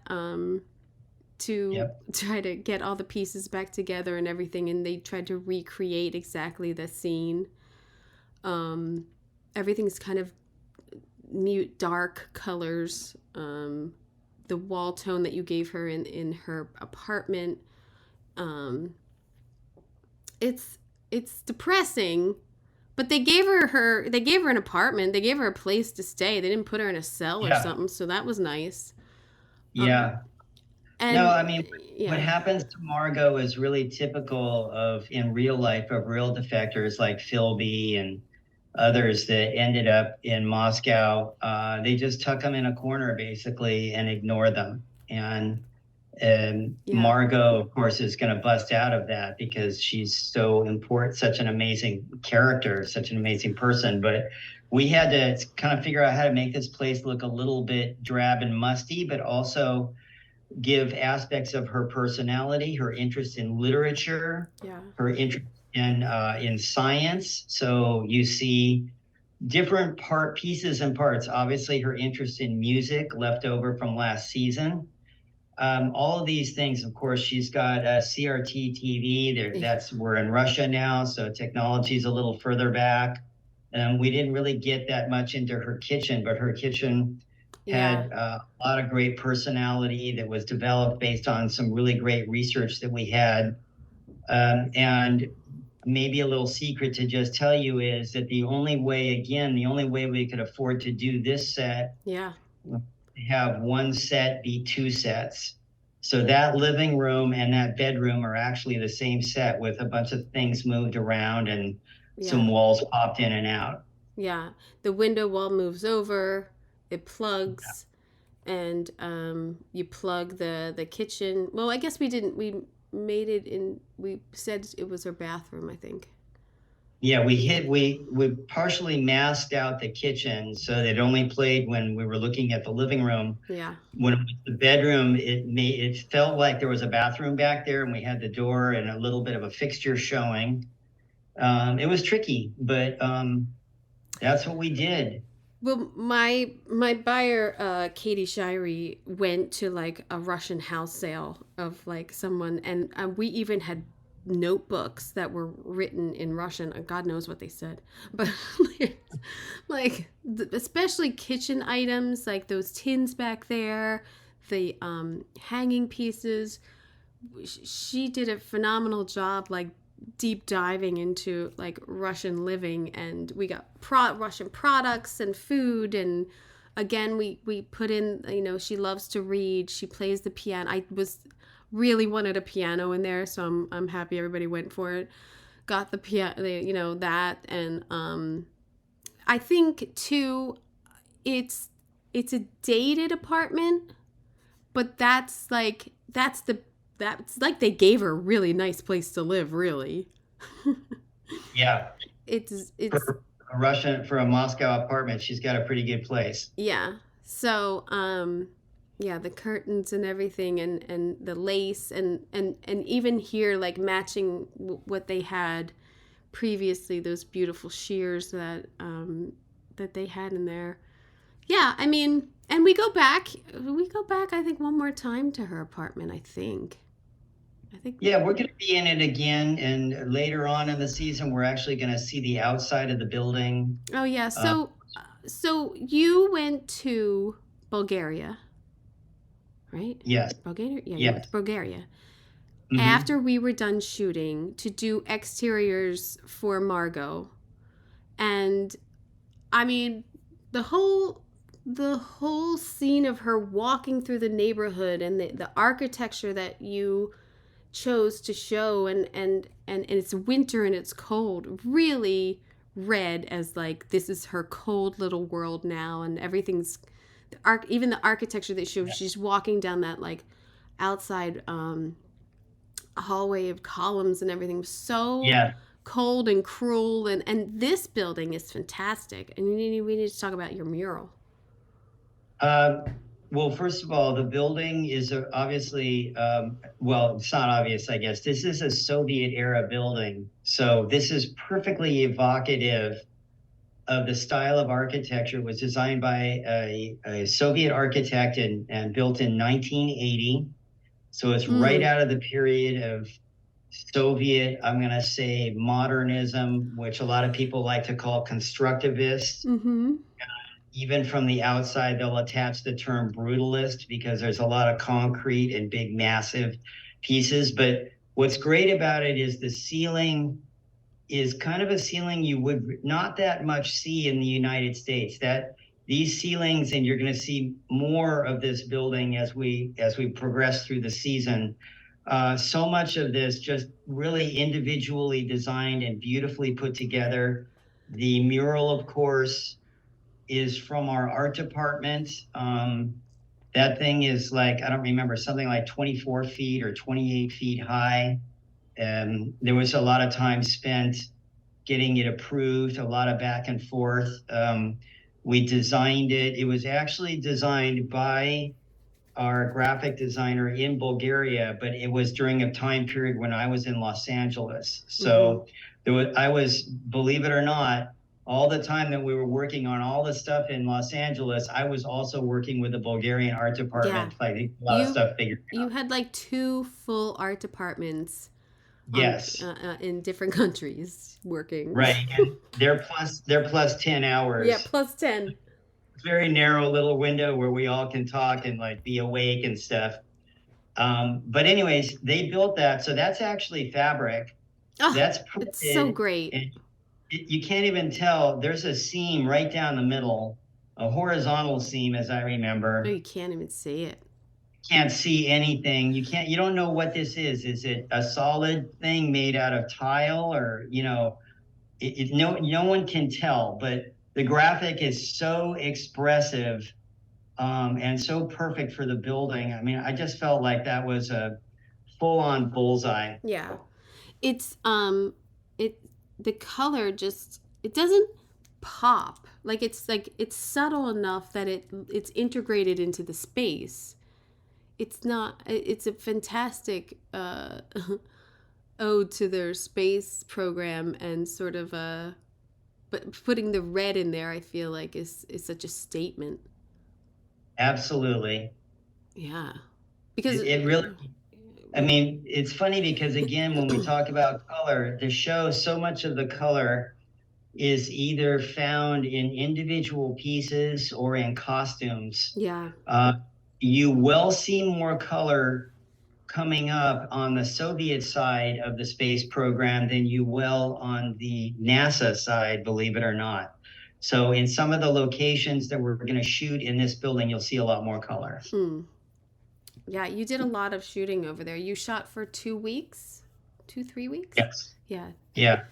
To try to get all the pieces back together and everything, and they tried to recreate exactly the scene. Everything's kind of mute, dark colors. The wall tone that you gave her in her apartment. It's depressing, but they gave her an apartment. They gave her a place to stay. They didn't put her in a cell or something, so that was nice. Yeah. And, no, I mean, what happens to Margot is really typical in real life of real defectors like Philby and others that ended up in Moscow. They just tuck them in a corner basically and ignore them. And Margot, of course, is going to bust out of that because she's so important, such an amazing character, such an amazing person. But we had to kind of figure out how to make this place look a little bit drab and musty, but also give aspects of her personality, her interest in literature, her interest in science. So you see different pieces and parts. Obviously, her interest in music left over from last season. All of these things, of course, she's got a CRT TV. We're in Russia now, so technology is a little further back. We didn't really get that much into her kitchen, but her kitchen Yeah. had a lot of great personality that was developed based on some really great research that we had. And maybe a little secret to just tell you is that the only way we could afford to do this set, Yeah. have one set be two sets. So that living room and that bedroom are actually the same set with a bunch of things moved around and Yeah. some walls popped in and out. Yeah. The window wall moves over, it plugs, and you plug the kitchen. Well, I guess we didn't. We made it in. We said it was her bathroom, I think. Yeah, we partially masked out the kitchen so that it only played when we were looking at the living room. Yeah. When it was the bedroom, it felt like there was a bathroom back there, and we had the door and a little bit of a fixture showing. It was tricky, but that's what we did. Well, my buyer, Katie Shirey, went to like a Russian house sale of like someone, and we even had notebooks that were written in Russian. God knows what they said, but like especially kitchen items, like those tins back there, the hanging pieces. She did a phenomenal job, like deep diving into like Russian living, and we got Russian products and food, and again we put in, you know, she loves to read, she plays the piano. I was really wanted a piano in there, so I'm happy everybody went for it. Got the piano, you know, that, and I think too, it's a dated apartment, but that's like they gave her a really nice place to live, really. Yeah, It's for for a Moscow apartment, she's got a pretty good place. yeah. So yeah, the curtains and everything, and the lace, and even here, like matching what they had previously, those beautiful shears that they had in there. Yeah, I mean, and we go back I think one more time to her apartment, I think. Yeah, we're going to be in it again, and later on in the season, we're actually going to see the outside of the building. Oh yeah. Uh, So you went to Bulgaria, right? yes, Bulgaria? Yeah, you went to yes. Bulgaria. Hmm. After we were done shooting to do exteriors for Margot. And I mean, the whole the whole scene of her walking through the neighborhood, and the architecture that you chose to show, and it's winter and it's cold, really read as like this is her cold little world now, and everything's even the architecture that showed, she's walking down that like outside hallway of columns, and everything was so Yeah. cold and cruel, and this building is fantastic, and we need to talk about your mural. Uh, well, first of all, the building is obviously, well, it's not obvious, I guess. This is a Soviet era building. So this is perfectly evocative of the style of architecture. It was designed by a Soviet architect and built in 1980. So it's right Mm. out of the period of Soviet, I'm going to say modernism, which a lot of people like to call constructivist. Mm-hmm. Even from the outside, they'll attach the term brutalist because there's a lot of concrete and big, massive pieces. But what's great about it is the ceiling is kind of a ceiling you would not that much see in the United States. That these ceilings, and you're going to see more of this building as we progress through the season. So much of this just really individually designed and beautifully put together. The mural, of course, is from our art department. That thing is like, I don't remember, something like 24 feet or 28 feet high. And there was a lot of time spent getting it approved, a lot of back and forth. We designed it. It was actually designed by our graphic designer in Bulgaria, but it was during a time period when I was in Los Angeles. Mm-hmm. So I was, believe it or not, all the time that we were working on all the stuff in Los Angeles, I was also working with the Bulgarian art Yeah. department, like a lot of you stuff figured you out. had like two full art departments on Yes. in different countries working. Right. And they're plus 10 Yeah, hours. plus 10. Very narrow little window where we all can talk and like be awake and stuff. But anyways, they built that. So that's actually fabric. Oh, That's it's so printed, great. and you can't even tell. There's a seam right down the middle, a horizontal seam, as I No, remember. you can't even see it. Can't see anything. You don't know what this is. Is it a solid thing made out of tile, or no one can tell, but the graphic is so expressive, and so perfect for the building. I mean, I just felt like that was a full on bullseye. Yeah. It's it the color just it doesn't pop. Like it's subtle enough that it's integrated into the space. It's not it's a fantastic ode to their space program, and sort of but putting the red in there I feel like is such a statement. Absolutely. Yeah. Because It really, I mean, it's funny because again, when we talk about color, the show, so much of the color is either found in individual pieces or in costumes. yeah. You will see more color coming up on the Soviet side of the space program than you will on the NASA side, believe it or not. So in some of the locations that we're going to shoot in this building, you'll see a lot more color. Hmm. Yeah, you did a lot of shooting over there. You shot for 2 weeks? 3 weeks? Yes. Yeah. Yeah.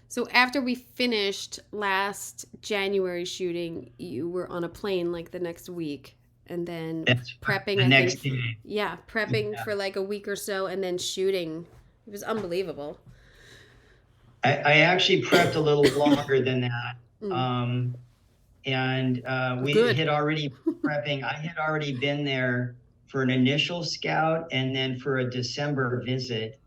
So after we finished last January shooting, you were on a plane like the next week, and then That's prepping, the I next think, day. yeah, prepping Yeah. for like a week or so, and then shooting. It was unbelievable. I actually prepped a little longer than that. Mm. Um, and we Good. had already prepping. I had already been there for an initial scout and then for a December visit.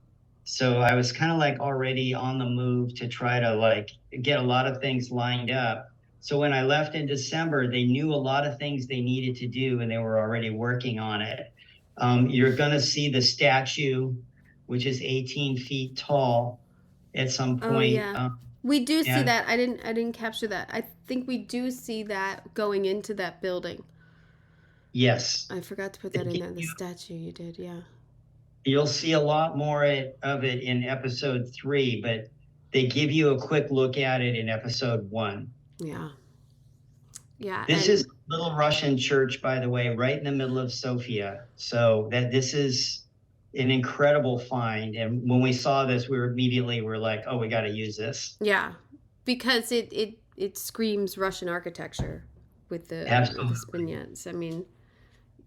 So I was kind of like already on the move to try to like get a lot of things lined up. So when I left in December, they knew a lot of things they needed to do and they were already working on it. You're going to see the statue, which is 18 feet tall at some Oh point. yeah. We do see And that. I didn't capture that. I think we do see that going into that building. yes, I forgot to put they that in give there. The you statue you did, yeah. You'll see a lot more of it in episode 3, but they give you a quick look at it in episode 1. Yeah. Yeah, This is and a little Russian church, by the way, right in the middle of Sofia. So that this is an incredible find. And when we saw this, we're like, oh, we got to use this. yeah, because it screams Russian architecture with the Absolutely. spinets. I mean,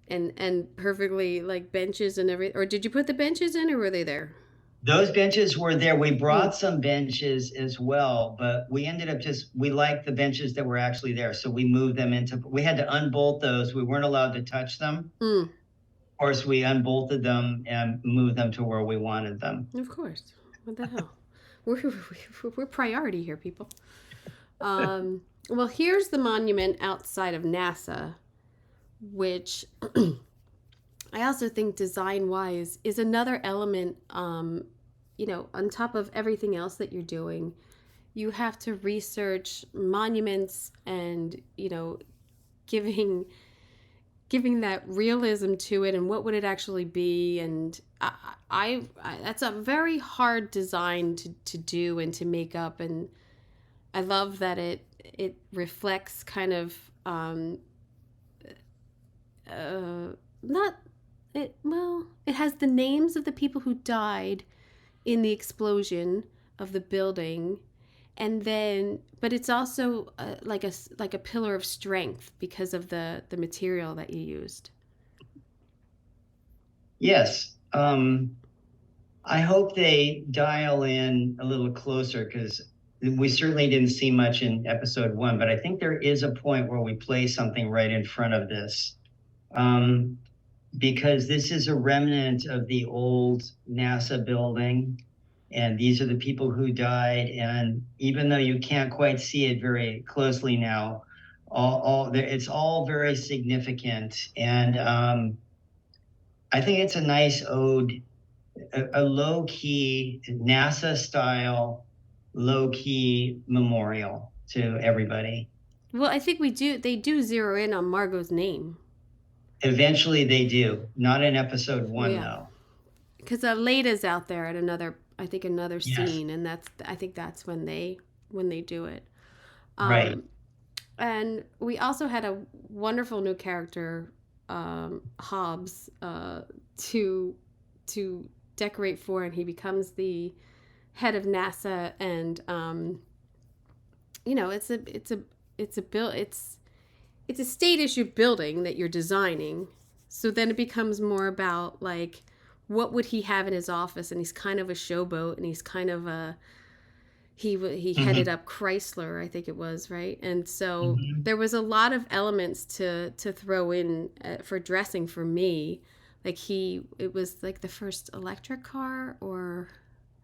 and perfectly like benches and everything. Or did you put the benches in, or were they there? Those benches were there. We Mm. brought some benches as well, but we ended up we liked the benches that were actually there. So we moved them we had to unbolt those. We weren't allowed to touch them. Mm. Of course, we unbolted them and moved them to where we wanted them. Of course. What the hell? We're priority here, people. Well, here's the monument outside of NASA, which I also think design wise is another element, on top of everything else that you're doing. You have to research monuments and, giving giving that realism to it and what would it actually be. And I that's a very hard design to do and to make up. And I love that it reflects kind of not it well it has the names of the people who died in the explosion of the building, and then but it's also like a pillar of strength because of the material that you used. Yes. I hope they dial in a little closer because we certainly didn't see much in episode 1, but I think there is a point where we play something right in front of this. Because this is a remnant of the old NASA building. And these are the people who died. And even though you can't quite see it very closely now, it's all very significant. And I think it's a nice ode a low key NASA style, low key memorial to everybody. Well, I think they do zero in on Margot's name. Eventually they do. Not in episode Well, one yeah, though. because Leda's out there at another Yes. scene, and I think that's when they do it. Right. Um, and we also had a wonderful new character, Hobbs, to decorate for, and he becomes the head of NASA. And it's a state issued building that you're designing. So then it becomes more about like what would he have in his office, and he's kind of a showboat, and he's kind of a he headed Mm-hmm. up Chrysler, I think it was, right? And so Mm-hmm. there was a lot of elements to throw in for dressing for me. Like it was like the first electric car or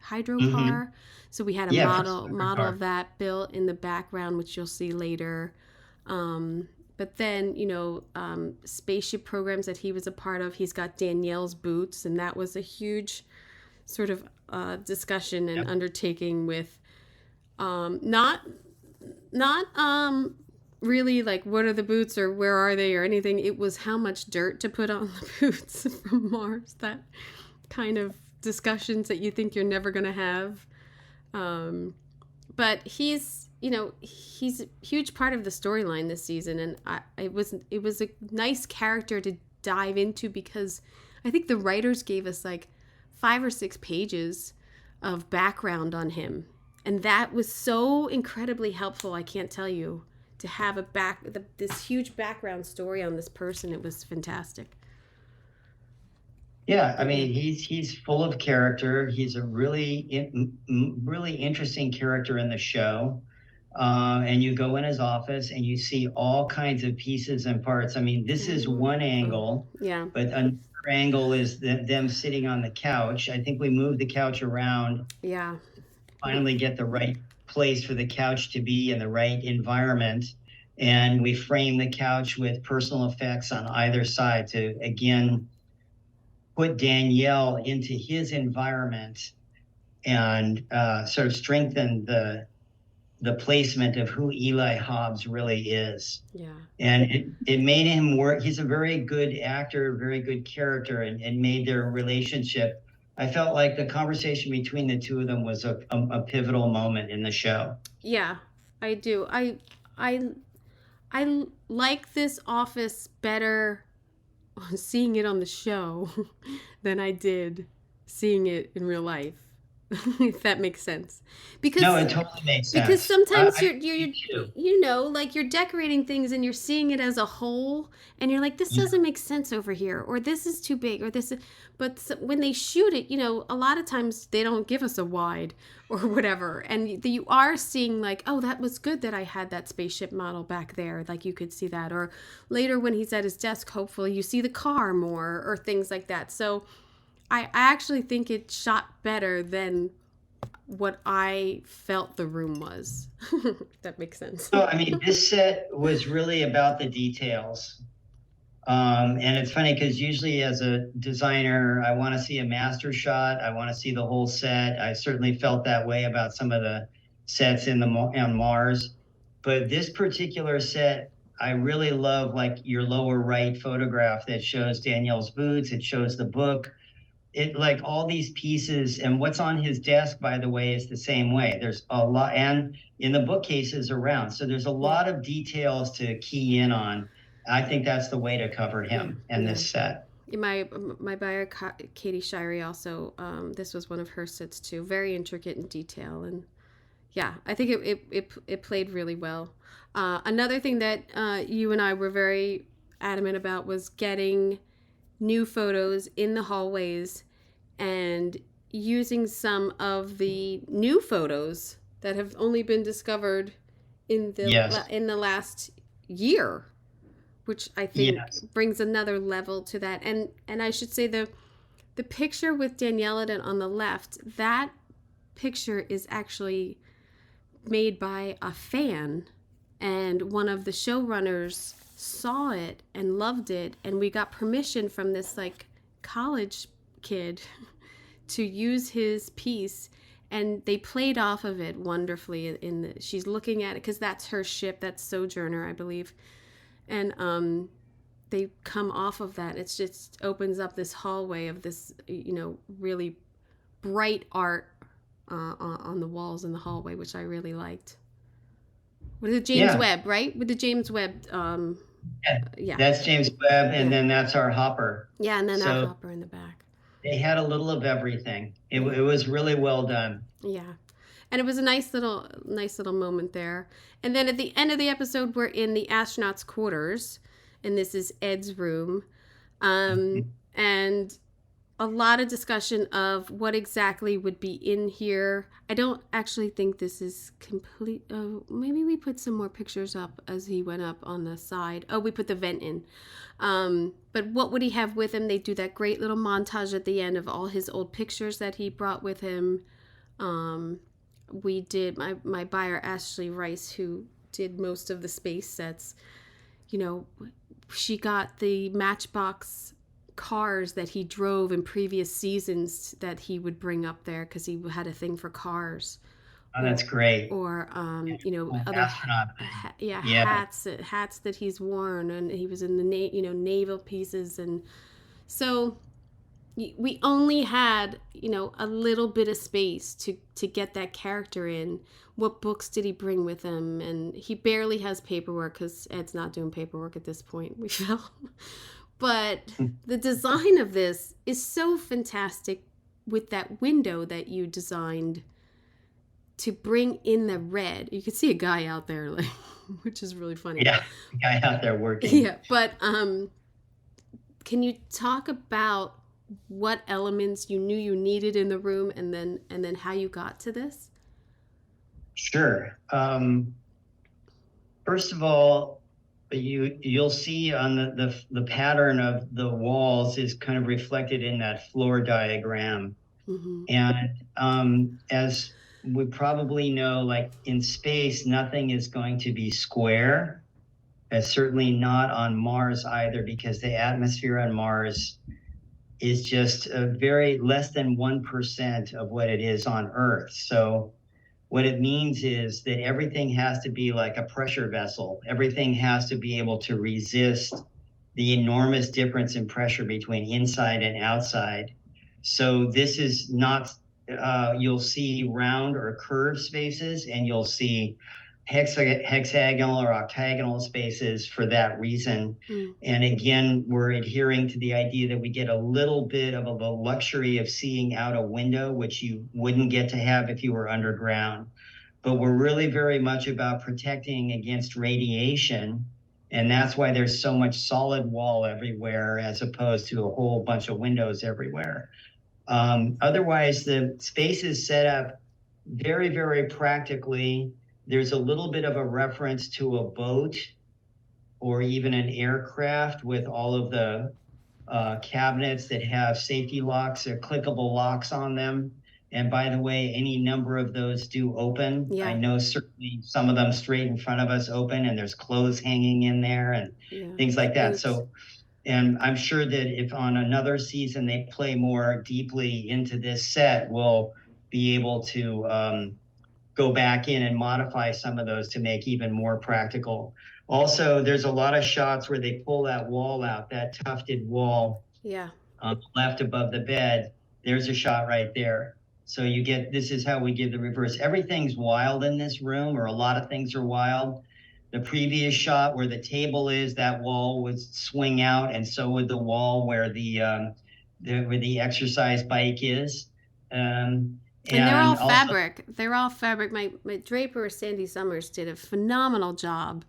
hydro Mm-hmm. car. So we had a Yeah, first model car. of that built in the background, which you'll see later. But then, spaceship programs that he was a part of, he's got Danielle's boots, and that was a huge sort of discussion and Yep. undertaking with not really like what are the boots or where are they or anything. It was how much dirt to put on the boots from Mars. That kind of discussions that you think you're never going to have. But he's a huge part of the storyline this season, and it was a nice character to dive into because I think the writers gave us like 5 or 6 pages of background on him, and that was so incredibly helpful. I can't tell you, to have this huge background story on this person. It was fantastic. Yeah, I But yeah, mean, he's full of character. He's a really interesting character in the show. And you go in his office and you see all kinds of pieces and parts. I mean, this is one oh, angle, yeah, but another angle is them sitting on the couch. I think we moved the couch around, yeah, finally get the right place for the couch to be in the right environment. And we frame the couch with personal effects on either side to, again, put Danielle into his environment and sort of strengthen the placement of who Eli Hobbs really is. yeah. And it made him work. He's a very good actor, very good character, and made their relationship. I felt like the conversation between the two of them was a pivotal moment in the show. Yeah, I do. I I like this office better seeing it on the show than I did seeing it in real life. If that makes sense. No, Because it totally makes because sense. sometimes I you're me too. like you're decorating things and you're seeing it as a whole, and you're like, this Yeah. doesn't make sense over here, or this is too big, or but when they shoot it, a lot of times they don't give us a wide or whatever, and you are seeing like, oh, that was good that I had that spaceship model back there, like you could see that, or later when he's at his desk, hopefully you see the car more or things like that. So I actually think it shot better than what I felt the room was. If that makes sense. So, I mean, this set was really about the details. And it's funny because usually as a designer, I want to see a master shot. I want to see the whole set. I certainly felt that way about some of the sets on Mars. But this particular set, I really love like your lower right photograph that shows Danielle's boots. It shows the book. It like all these pieces, and what's on his desk, by the way, is the same way. There's a lot, and in the bookcases around. So there's a Yeah. lot of details to key in on. I think that's the way to cover Yeah. him and Yeah. this set. My buyer, Katie Shirey, also, this was one of her sets too. Very intricate in detail. And yeah, I think it played really well. Another thing that you and I were very adamant about was getting new photos in the hallways and using some of the new photos that have only been discovered Yes. in the last year, which I think Yes. brings another level to that. And I should say the picture with Danielle on the left, that picture is actually made by a fan, and one of the showrunners saw it and loved it, and we got permission from this like college kid to use his piece, and they played off of it wonderfully. She's looking at it because that's her ship, that's Sojourner, I believe, and they come off of that. It just opens up this hallway of this, really bright art on the walls in the hallway, which I really liked. With the James Webb, right? With the James Webb. Yeah. That's James Webb, and then that's our Hopper. Yeah, and then our Hopper in the back. They had a little of everything. It was really well done. Yeah. And it was a nice little moment there. And then at the end of the episode, we're in the astronauts' quarters, and this is Ed's room. And a lot of discussion of what exactly would be in here. I don't actually think this is complete. Maybe we put some more pictures up as he went up on the side. Oh, we put the vent in. But what would he have with him? They do that great little montage at the end of all his old pictures that he brought with him. We did, my buyer, Ashley Rice, who did most of the space sets, she got the Matchbox cars that he drove in previous seasons that he would bring up there because he had a thing for cars. Oh, that's great. Or other hats that he's worn, and he was in the naval pieces. And so we only had a little bit of space to get that character in. What books did he bring with him? And he barely has paperwork because Ed's not doing paperwork at this point, we felt. But the design of this is so fantastic with that window that you designed to bring in the red. You could see a guy out there, which is really funny. Yeah, a guy out there working. Yeah, but can you talk about what elements you knew you needed in the room, and then how you got to this? Sure. First of all, you'll see on the pattern of the walls is kind of reflected in that floor diagram. And as we probably know, like in space, nothing is going to be square. Certainly not on Mars either, because the atmosphere on Mars is just very less than 1% of what it is on Earth. So what it means is that everything has to be like a pressure vessel. Everything has to be able to resist the enormous difference in pressure between inside and outside. So this is not, you'll see round or curved spaces, and you'll see hexagonal or octagonal spaces for that reason. And again, we're adhering to the idea that we get a little bit of the luxury of seeing out a window, which you wouldn't get to have if you were underground. But we're really very much about protecting against radiation. And that's why there's so much solid wall everywhere, as opposed to a whole bunch of windows everywhere. Otherwise, the space is set up very, very practically. There's a little bit of a reference to a boat or even an aircraft with all of the cabinets that have safety locks or clickable locks on them. And by the way, any number of those do open. Yeah. I know certainly some of them straight in front of us open, and there's clothes hanging in there and things like that. So, and I'm sure that if on another season they play more deeply into this set, we'll be able to go back in and modify some of those to make even more practical. Also, there's a lot of shots where they pull that wall out, that tufted wall on the left above the bed. There's a shot right there. So you get, this is how we give the reverse. Everything's wild in this room, or a lot of things are wild. The previous shot where the table is, that wall would swing out, and so would the wall where the exercise bike is. And they're all fabric. They're all fabric. My draper, Sandy Summers, did a phenomenal job.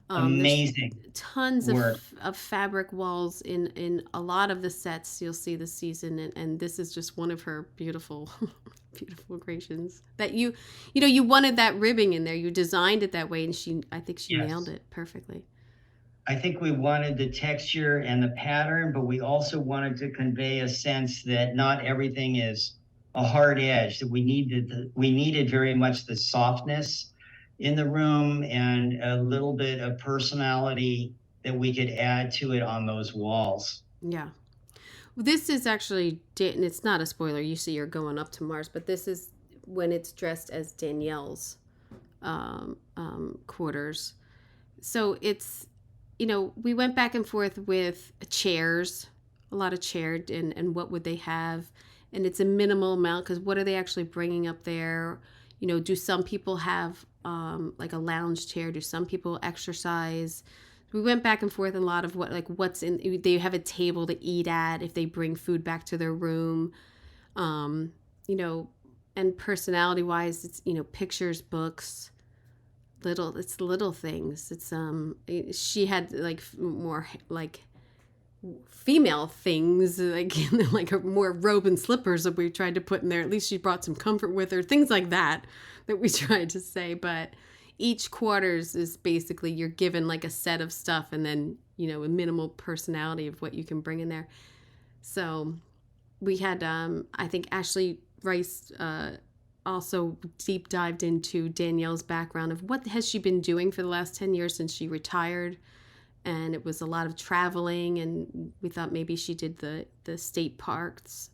Amazing. Tons of fabric walls in a lot of the sets you'll see this season, and this is just one of her beautiful, beautiful creations. That you wanted that ribbing in there. You designed it that way, and I think she nailed it perfectly. I think we wanted the texture and the pattern, but we also wanted to convey a sense that not everything is a hard edge. That we needed very much the softness in the room and a little bit of personality that we could add to it on those walls. Yeah. This is actually, and it's not a spoiler. You see, you're going up to Mars, but this is when it's dressed as Danielle's quarters. So it's, we went back and forth with chairs, a lot of chair, and what would they have, and it's a minimal amount because what are they actually bringing up there? Do some people have like a lounge chair? Do some people exercise? We went back and forth a lot of what's in. They have a table to eat at if they bring food back to their room, um, you know, and personality wise, it's pictures, books, little things. It's she had like more like female things like like a more robe and slippers that we tried to put in there. At least she brought some comfort with her, things like that we tried to say. But each quarters is basically you're given like a set of stuff and then a minimal personality of what you can bring in there. So we had I think Ashley Rice also deep dived into Danielle's background of what has she been doing for the last 10 years since she retired. And it was a lot of traveling, and we thought maybe she did the state parks,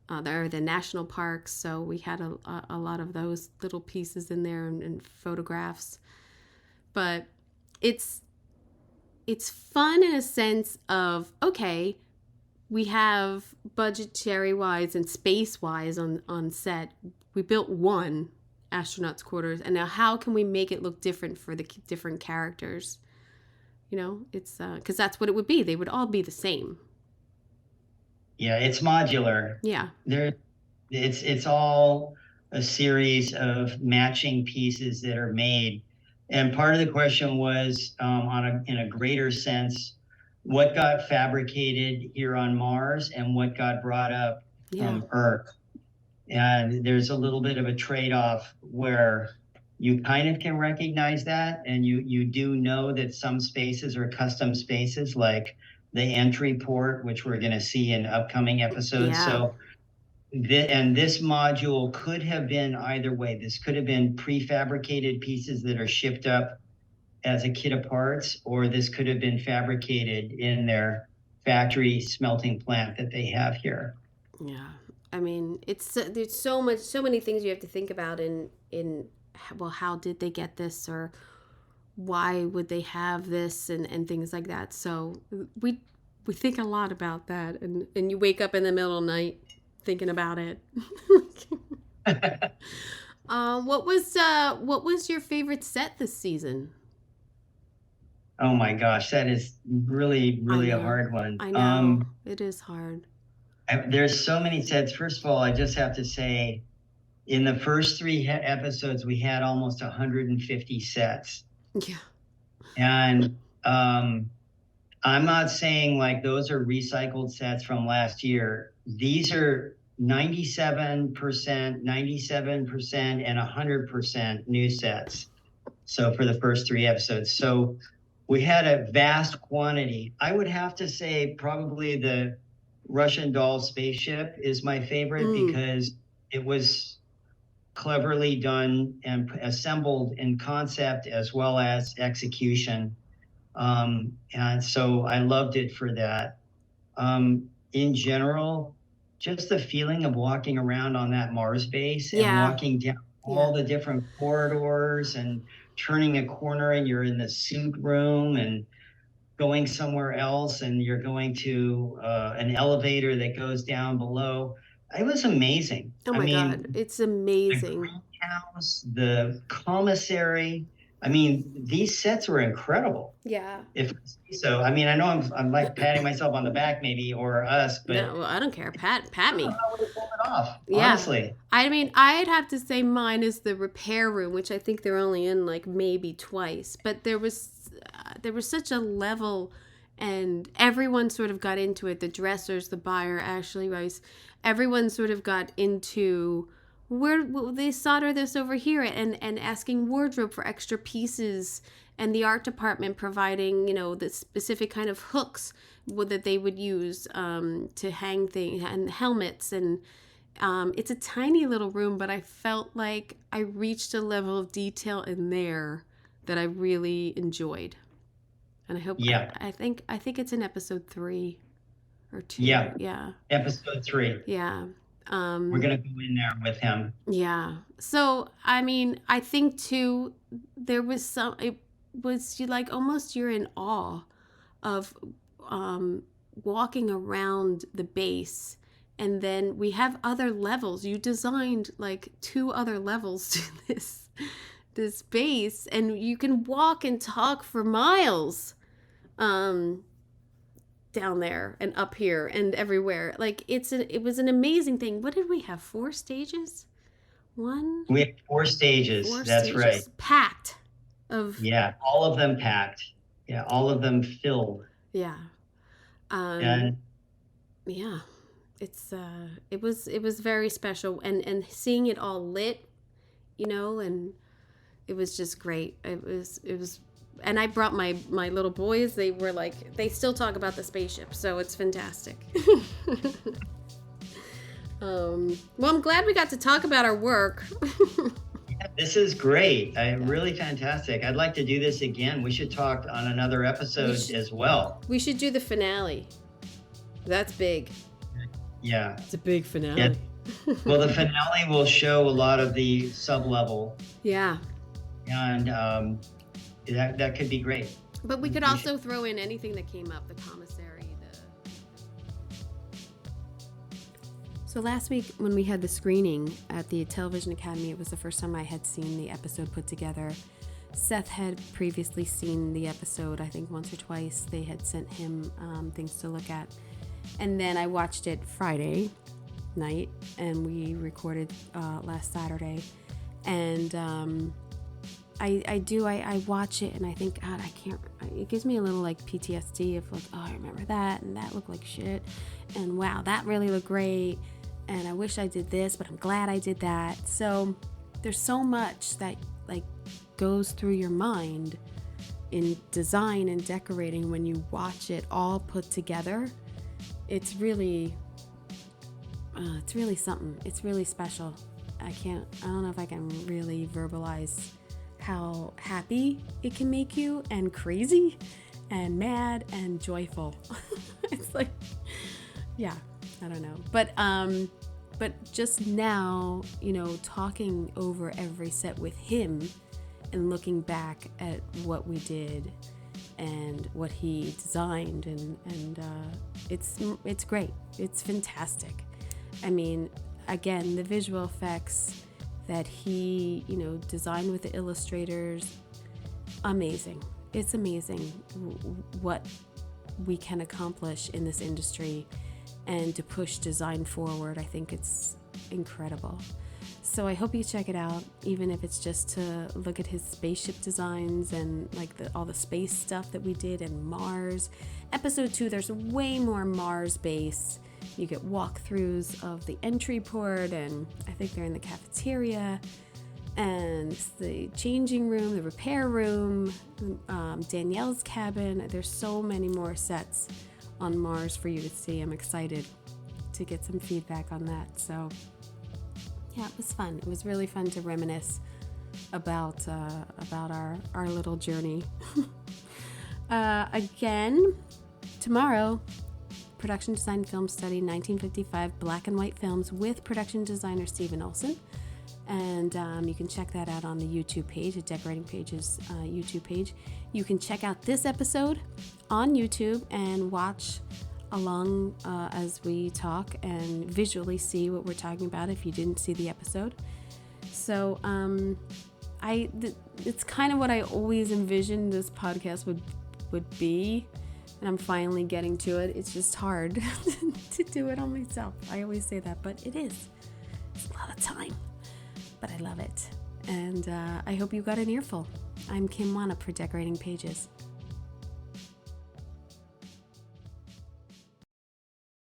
or the national parks. So we had a lot of those little pieces in there and photographs. But it's fun in a sense of, okay, we have budgetary wise and space wise on set. We built one astronauts quarters, and now how can we make it look different for the different characters? It's because that's what it would be. They would all be the same. Yeah, it's modular. Yeah. It's all a series of matching pieces that are made. And part of the question was, in a greater sense, what got fabricated here on Mars and what got brought up from Earth. And there's a little bit of a trade-off where you kind of can recognize that, and you do know that some spaces are custom spaces, like the entry port, which we're going to see in upcoming episodes. Yeah. So, this module could have been either way. This could have been prefabricated pieces that are shipped up as a kit of parts, or this could have been fabricated in their factory smelting plant that they have here. Yeah, I mean, there's so many things you have to think about in well, how did they get this, or why would they have this, and things like that. So we think a lot about that, and you wake up in the middle of the night thinking about it. What was your favorite set this season? Oh my gosh, that is really a hard one. I know. It is hard. There's so many sets. First of all, I just have to say, in the first 3 episodes, we had almost 150 sets. Yeah. And I'm not saying like those are recycled sets from last year. These are 97%, 97%, and 100% new sets. So for the first 3 episodes. So we had a vast quantity. I would have to say probably the Russian doll spaceship is my favorite because it was cleverly done and assembled in concept as well as execution. And so I loved it for that. In general, just the feeling of walking around on that Mars base and walking down all the different corridors and turning a corner and you're in the suit room and going somewhere else and you're going to an elevator that goes down below. It was amazing. Oh my God, it's amazing. The greenhouse, the commissary. I mean, these sets were incredible. Yeah. So, I mean, I know I'm like patting myself on the back maybe, or us, but no, I don't care. Pat me. I don't know how we pulled it off. Yeah. Honestly. I mean, I'd have to say mine is the repair room, which I think they're only in like maybe twice, but there was such a level, and everyone sort of got into it. The dressers, the buyer, Ashley Rice, everyone sort of got into where will they solder this over here, and asking wardrobe for extra pieces, and the art department providing the specific kind of hooks that they would use to hang things and helmets, and it's a tiny little room, but I felt like I reached a level of detail in there that I really enjoyed. And I hope I think it's in episode 3 or 2. Yeah. Yeah. Episode 3. Yeah. We're going to go in there with him. Yeah. So, I mean, I think too, it was like almost you're in awe of walking around the base. And then we have other levels. You designed like 2 other levels to this base, and you can walk and talk for miles down there and up here and everywhere. Like it was an amazing thing. What did we have? 4 stages? We have 4 stages. 4 That's stages right. Packed of. Yeah, all of them packed. Yeah, all of them filled. Yeah. And yeah. It was very special, and seeing it all lit, and it was just great. It was and I brought my little boys. They were like, they still talk about the spaceship, so it's fantastic. Well, I'm glad we got to talk about our work. This is great. Really fantastic. I'd like to do this again. We should talk on another episode as well. We should do the finale. That's big. Yeah. It's a big finale. Yeah. Well, the finale will show a lot of the sub-level. Yeah. And that could be great. But we could also throw in anything that came up, the commissary. So last week when we had the screening at the Television Academy, it was the first time I had seen the episode put together. Seth had previously seen the episode, I think once or twice. They had sent him things to look at. And then I watched it Friday night, and we recorded last Saturday. And I watch it, and I think, God, it gives me a little like PTSD of like, oh, I remember that, and that looked like shit. And wow, that really looked great. And I wish I did this, but I'm glad I did that. So there's so much that like goes through your mind in design and decorating when you watch it all put together. It's really something. It's really special. I don't know if I can really verbalize how happy it can make you, and crazy and mad and joyful. It's like, yeah, I don't know. But just now, talking over every set with him and looking back at what we did and what he designed, and it's great. It's fantastic. I mean, again, the visual effects that he, designed with the illustrators, amazing. It's amazing what we can accomplish in this industry, and to push design forward. I think it's incredible. So I hope you check it out, even if it's just to look at his spaceship designs and like all the space stuff that we did, and Mars. Episode 2, there's way more Mars base. You get walkthroughs of the entry port, and I think they're in the cafeteria, and the changing room, the repair room, Danielle's cabin. There's so many more sets on Mars for you to see. I'm excited to get some feedback on that. So yeah, it was fun. It was really fun to reminisce about our little journey. Again, tomorrow, production design film study 1955 black and white films with production designer Stephen Olson. And you can check that out on the YouTube page, at Decorating Pages YouTube page. You can check out this episode on YouTube and watch along as we talk and visually see what we're talking about if you didn't see the episode. So it's kind of what I always envisioned this podcast would be, and I'm finally getting to it. It's just hard to do it on myself. I always say that, but it is. It's a lot of time. But I love it. And I hope you got an earful. I'm Kim Wanup for Decorating Pages.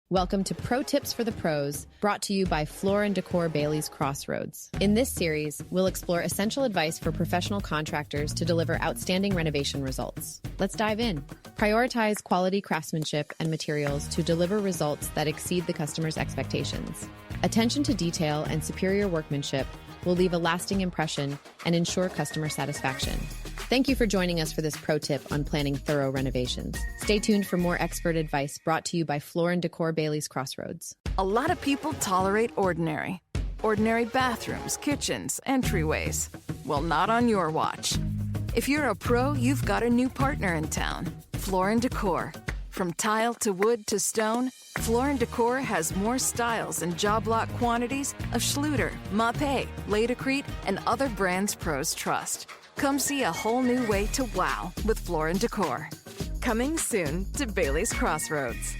Welcome to Pro Tips for the Pros, brought to you by Floor & Decor Bailey's Crossroads. In this series, we'll explore essential advice for professional contractors to deliver outstanding renovation results. Let's dive in. Prioritize quality craftsmanship and materials to deliver results that exceed the customer's expectations. Attention to detail and superior workmanship will leave a lasting impression and ensure customer satisfaction. Thank you for joining us for this pro tip on planning thorough renovations. Stay tuned for more expert advice brought to you by Floor & Decor Bailey's Crossroads. A lot of people tolerate ordinary. Ordinary bathrooms, kitchens, entryways. Well, not on your watch. If you're a pro, you've got a new partner in town. Floor & Decor. From tile to wood to stone, Floor & Decor has more styles and job lot quantities of Schluter, Mapei, Laticrete, and other brands pros trust. Come see a whole new way to wow with Floor & Decor. Coming soon to Bailey's Crossroads.